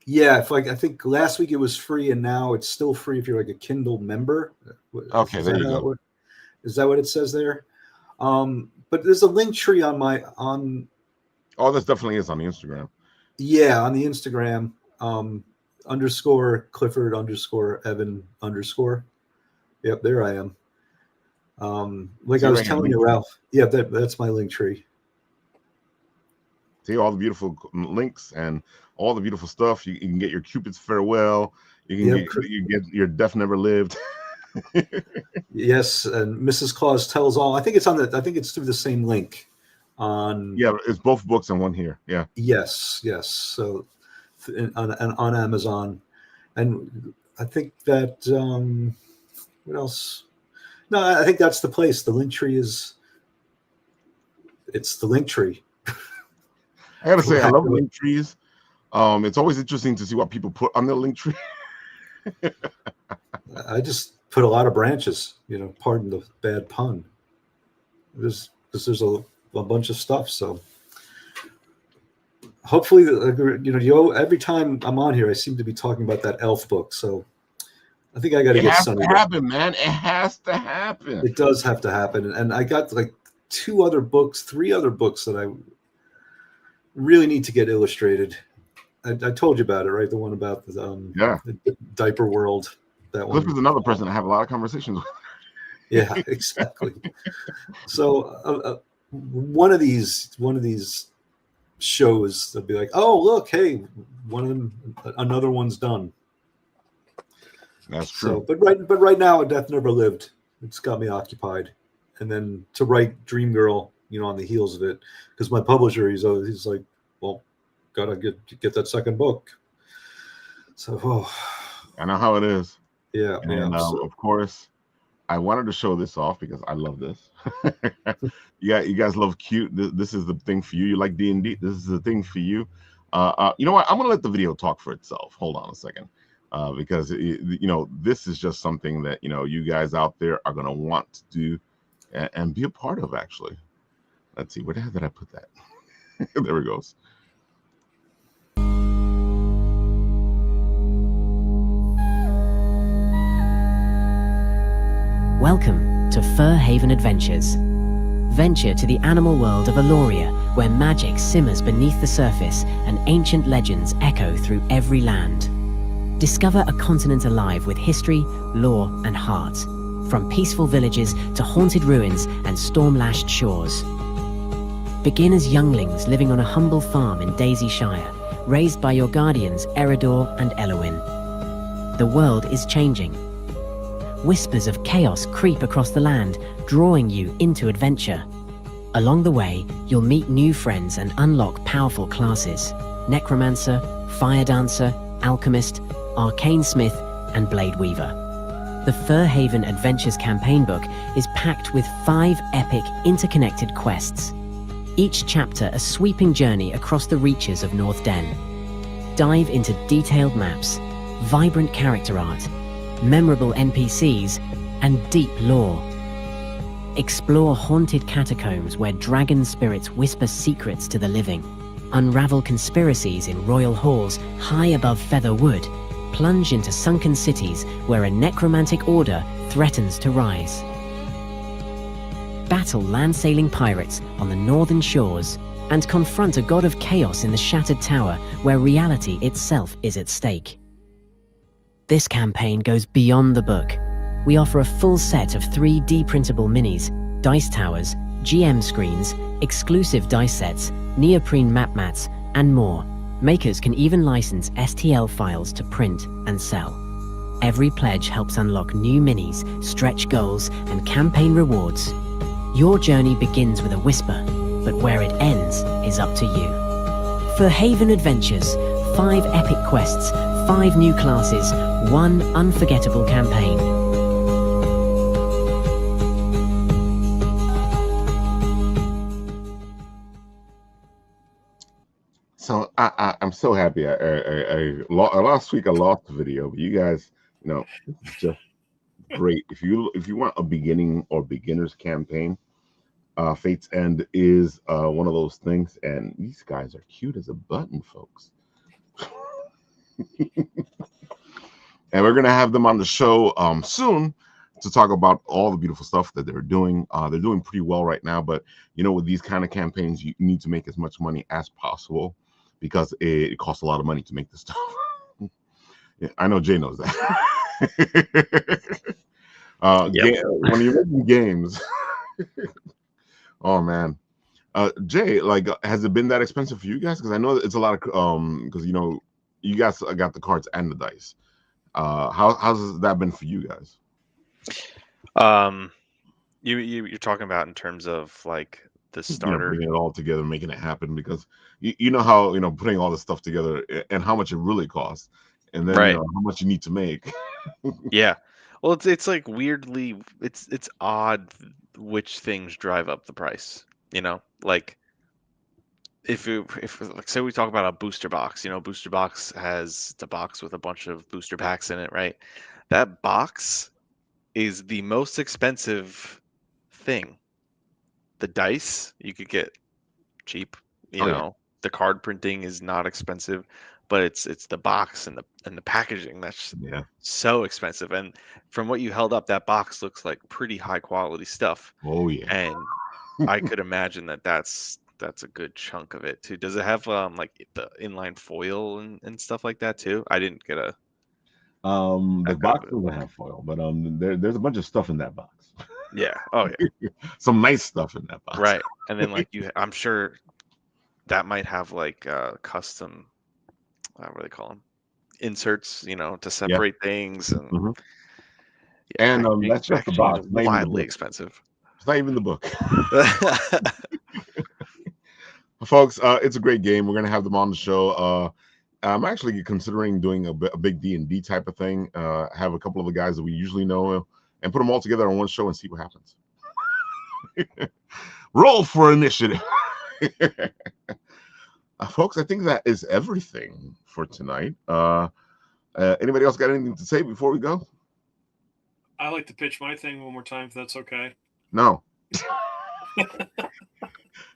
Yeah, I think last week it was free, and now it's still free if you're like a Kindle member. Okay, there you go. Is that what it says there? But there's a link tree on. Oh, this definitely is on the Instagram. Yeah, on the Instagram. _ Clifford _ Evan _ Yep, there I am. Like I was telling you, Ralph. Yeah, that's my link tree. See all the beautiful links and all the beautiful stuff. You can get your Cupid's Farewell. You can get your Death Never Lived. Yes, and Mrs. Claus Tells All. I think it's through the same link. Yeah, it's both books and one here. Yeah. Yes. So on Amazon, and I think that what else? No, I think that's the place. The link tree it's the link tree. I gotta say, I love link trees. It's always interesting to see what people put on their link tree. I just put a lot of branches, pardon the bad pun. Because there's a bunch of stuff. So hopefully, every time I'm on here, I seem to be talking about that elf book. So I think I got to get Sunny. It has to happen, man. It has to happen. It does have to happen. And I got like 3 other books that I really need to get illustrated. I told you about it, right? The one about the diaper world. That one. Cliff is another person I have a lot of conversations with. Yeah, exactly. So one of these shows, they'll be like, "Oh, look, hey, another one's done." That's true. So, but right now, Death Never Lived. It's got me occupied, and then to write Dream Girl, on the heels of it, because my publisher, he's like, "Well, gotta get that second book." So, I know how it is. Yeah, and of course, I wanted to show this off because I love this. You guys love cute. This is the thing for you. You like D&D. This is the thing for you. You know what? I'm gonna let the video talk for itself. Hold on a second, because this is just something that you guys out there are gonna want to do and be a part of. Actually, let's see. Where the hell did I put that? There it goes. Welcome to Fur Haven Adventures. Venture to the animal world of Aloria, where magic simmers beneath the surface and ancient legends echo through every land. Discover a continent alive with history, lore, and heart, from peaceful villages to haunted ruins and storm-lashed shores. Begin as younglings living on a humble farm in Daisy Shire, raised by your guardians Eridor and Elowin. The world is changing. Whispers of chaos creep across the land, drawing you into adventure. Along the way, you'll meet new friends and unlock powerful classes: Necromancer, Fire Dancer, Alchemist, Arcane Smith, and Blade Weaver. The Fur Haven Adventures campaign book is packed with 5 epic, interconnected quests. Each chapter a sweeping journey across the reaches of North Den. Dive into detailed maps, vibrant character art, memorable NPCs, and deep lore. Explore haunted catacombs where dragon spirits whisper secrets to the living. Unravel conspiracies in royal halls high above Featherwood. Plunge into sunken cities where a necromantic order threatens to rise. battle land-sailing pirates on the northern shores, and confront a god of chaos in the Shattered Tower where reality itself is at stake. This campaign goes beyond the book. We offer a full set of 3D printable minis, dice towers, GM screens, exclusive dice sets, neoprene map mats, and more. Makers can even license STL files to print and sell. Every pledge helps unlock new minis, stretch goals, and campaign rewards. Your journey begins with a whisper, but where it ends is up to you. For Haven Adventures, 5 epic quests, 5 new classes, 1 unforgettable campaign. So I'm so happy. Last week I lost the video, but you guys, it's just great. If you want a beginning or beginner's campaign, Fate's End is one of those things, and these guys are cute as a button, folks. And we're gonna have them on the show soon to talk about all the beautiful stuff that they're doing. They're doing pretty well right now, but with these kind of campaigns, you need to make as much money as possible because it costs a lot of money to make this stuff. Yeah, I know Jay knows that. When you're making games, oh man, Jay, has it been that expensive for you guys? Because I know it's a lot of because you guys got the cards and the dice. How's that been for you guys? You're talking about in terms of the starter, bringing it all together, making it happen, because you know how putting all this stuff together and how much it really costs, and then how much you need to make. Yeah, well, it's weirdly, it's odd which things drive up the price. If say we talk about a booster box, booster box has the box with a bunch of booster packs in it, right? That box is the most expensive thing. The dice you could get cheap, the card printing is not expensive, but it's the box and the packaging that's so expensive. And from what you held up, that box looks like pretty high quality stuff. Oh yeah. And I could imagine that's a good chunk of it too. Does it have the inline foil and stuff like that too? I didn't get a the box doesn't have foil, but there's a bunch of stuff in that box. Yeah. Oh yeah. Some nice stuff in that box. Right. And then I'm sure that might have custom what do they call them? Inserts, to separate things and that's just the box. Wildly expensive. It's not even the book. Folks, it's a great game. We're gonna have them on the show. I'm actually considering doing a big D&D type of thing. Have a couple of the guys that we usually know and put them all together on one show and see what happens. Roll for initiative. Folks, I think that is everything for tonight. Anybody else got anything to say before we go? I like to pitch my thing one more time, if that's okay. No.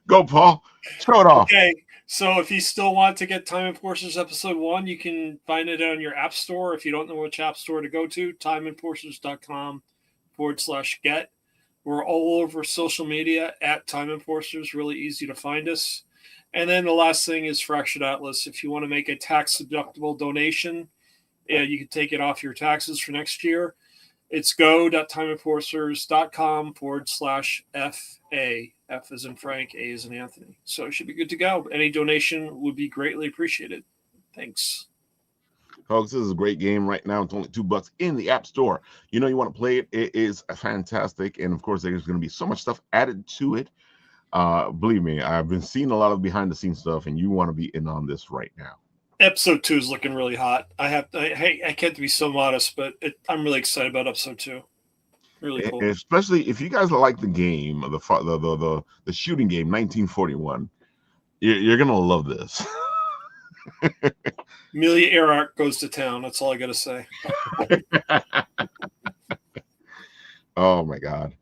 Go, Paul. Show it off. Okay. So if you still want to get Time Enforcers Episode 1, you can find it on your app store. If you don't know which app store to go to, timeenforcers.com/get. We're all over social media at Time Enforcers. Really easy to find us. And then the last thing is Fractured Atlas. If you want to make a tax-deductible donation, you can take it off your taxes for next year. It's go.timeenforcers.com/FA. F as in Frank, A as in Anthony. So it should be good to go. Any donation would be greatly appreciated. Thanks. Folks, this is a great game right now. It's only $2 in the App Store. You want to play it. It is fantastic. And, of course, there's going to be so much stuff added to it. Believe me, I've been seeing a lot of behind-the-scenes stuff, and you want to be in on this right now. Episode 2 is looking really hot. I can't be so modest, but I'm really excited about Episode 2. Really cool. Especially if you guys like the game, the shooting game, 1941, you're gonna love this. Amelia Earhart goes to town. That's all I gotta say. Oh my God,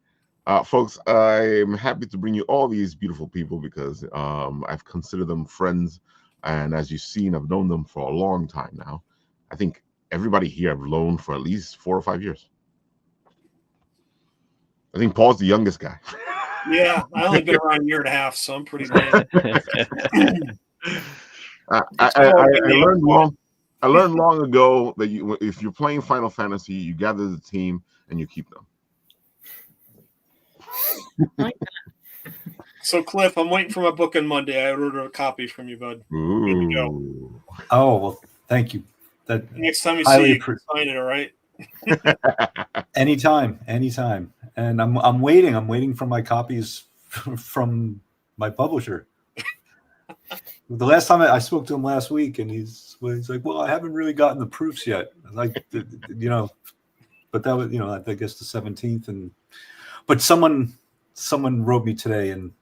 folks! I'm happy to bring you all these beautiful people because I've considered them friends, and as you've seen, I've known them for a long time now. I think everybody here I've known for at least 4 or 5 years. I think Paul's the youngest guy. Yeah, I only been around a year and a half, so I'm pretty late. I learned long ago that if you're playing Final Fantasy, you gather the team and you keep them. So, Cliff, I'm waiting for my book on Monday. I ordered a copy from you, bud. Good to go. Oh, well, thank you. That next time you see you, sign it, all right? Anytime. And I'm waiting for my copies from my publisher. The last time I spoke to him last week, and he's like, "Well, I haven't really gotten the proofs yet." Like, but that was, I guess the 17th, but someone wrote me today and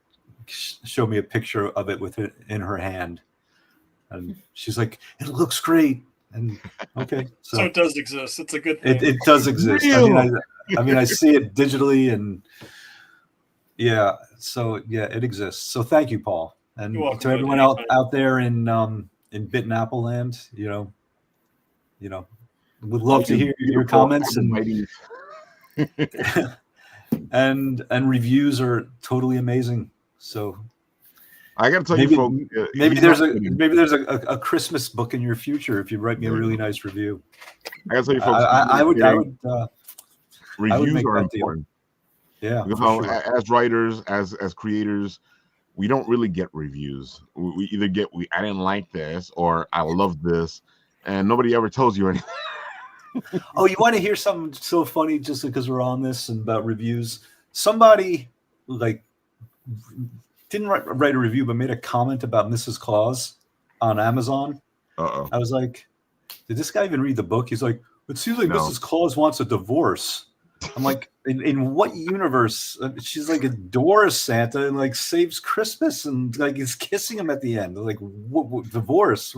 showed me a picture of it with it in her hand, and she's like, "It looks great." And okay, so it does exist. It's a good thing. It does exist. I mean, I see it digitally, and yeah, so yeah, it exists. So thank you, Paul, and to everyone out there in Bit and Apple land, would love to hear your comments and reviews are totally amazing. So I got to tell you, folks, maybe there's a Christmas book in your future if you write me a really nice review. I got to tell you, folks, I would reviews make are that important. Deal. Yeah, sure. As writers, as creators, we don't really get reviews. We either get I didn't like this or I love this, and nobody ever tells you anything. Oh, you want to hear something so funny just because we're on this and about reviews? Somebody didn't write a review, but made a comment about Mrs. Claus on Amazon. Uh-oh. I was like, did this guy even read the book? He's like, it seems like Mrs. Claus wants a divorce. I'm like, in what universe? She's like adores Santa and like saves Christmas and like is kissing him at the end. Like, what divorce?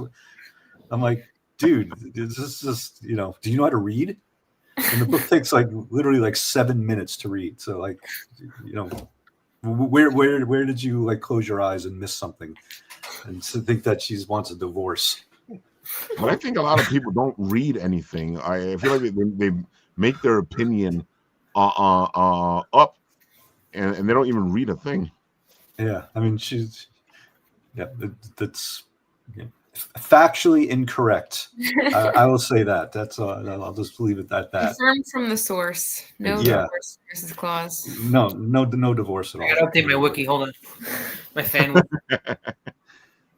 I'm like, dude, this is just, do you know how to read? And the book takes literally 7 minutes to read. So where did you close your eyes and miss something and to think that she wants a divorce? But I think a lot of people don't read anything. I feel like they make their opinion up and they don't even read a thing. Yeah, I mean that's factually incorrect. I will say that. That's I'll just leave it at that. Confirmed from the source. No divorce, Mrs. Claus. No divorce at all. I gotta update my wiki. Hold on, my fan wiki.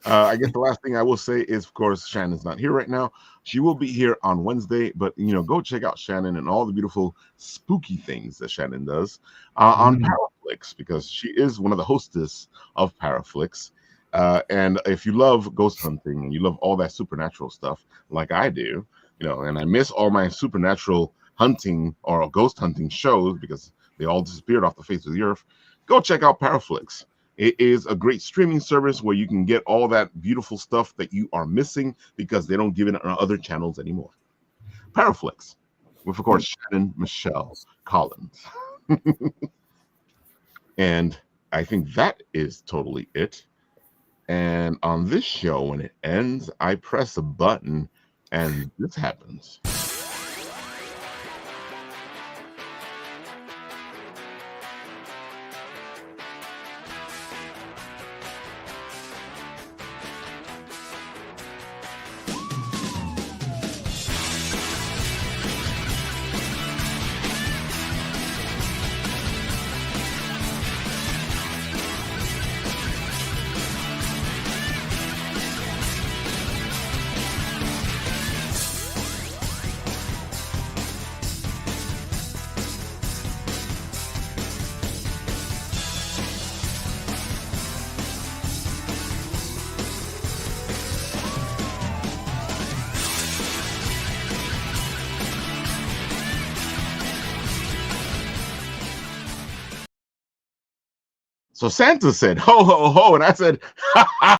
I guess the last thing I will say is, of course, Shannon's not here right now. She will be here on Wednesday, but go check out Shannon and all the beautiful spooky things that Shannon does on Paraflix, because she is one of the hostess of Paraflix. And if you love ghost hunting and you love all that supernatural stuff like I do, and I miss all my supernatural hunting or ghost hunting shows because they all disappeared off the face of the earth, go check out Paraflix. It is a great streaming service where you can get all that beautiful stuff that you are missing because they don't give it on other channels anymore. Paraflix, with, of course, Shannon Michele Collins. And I think that is totally it. And on this show, when it ends, I press a button and this happens. So Santa said, ho, ho, ho. And I said, ha, ha.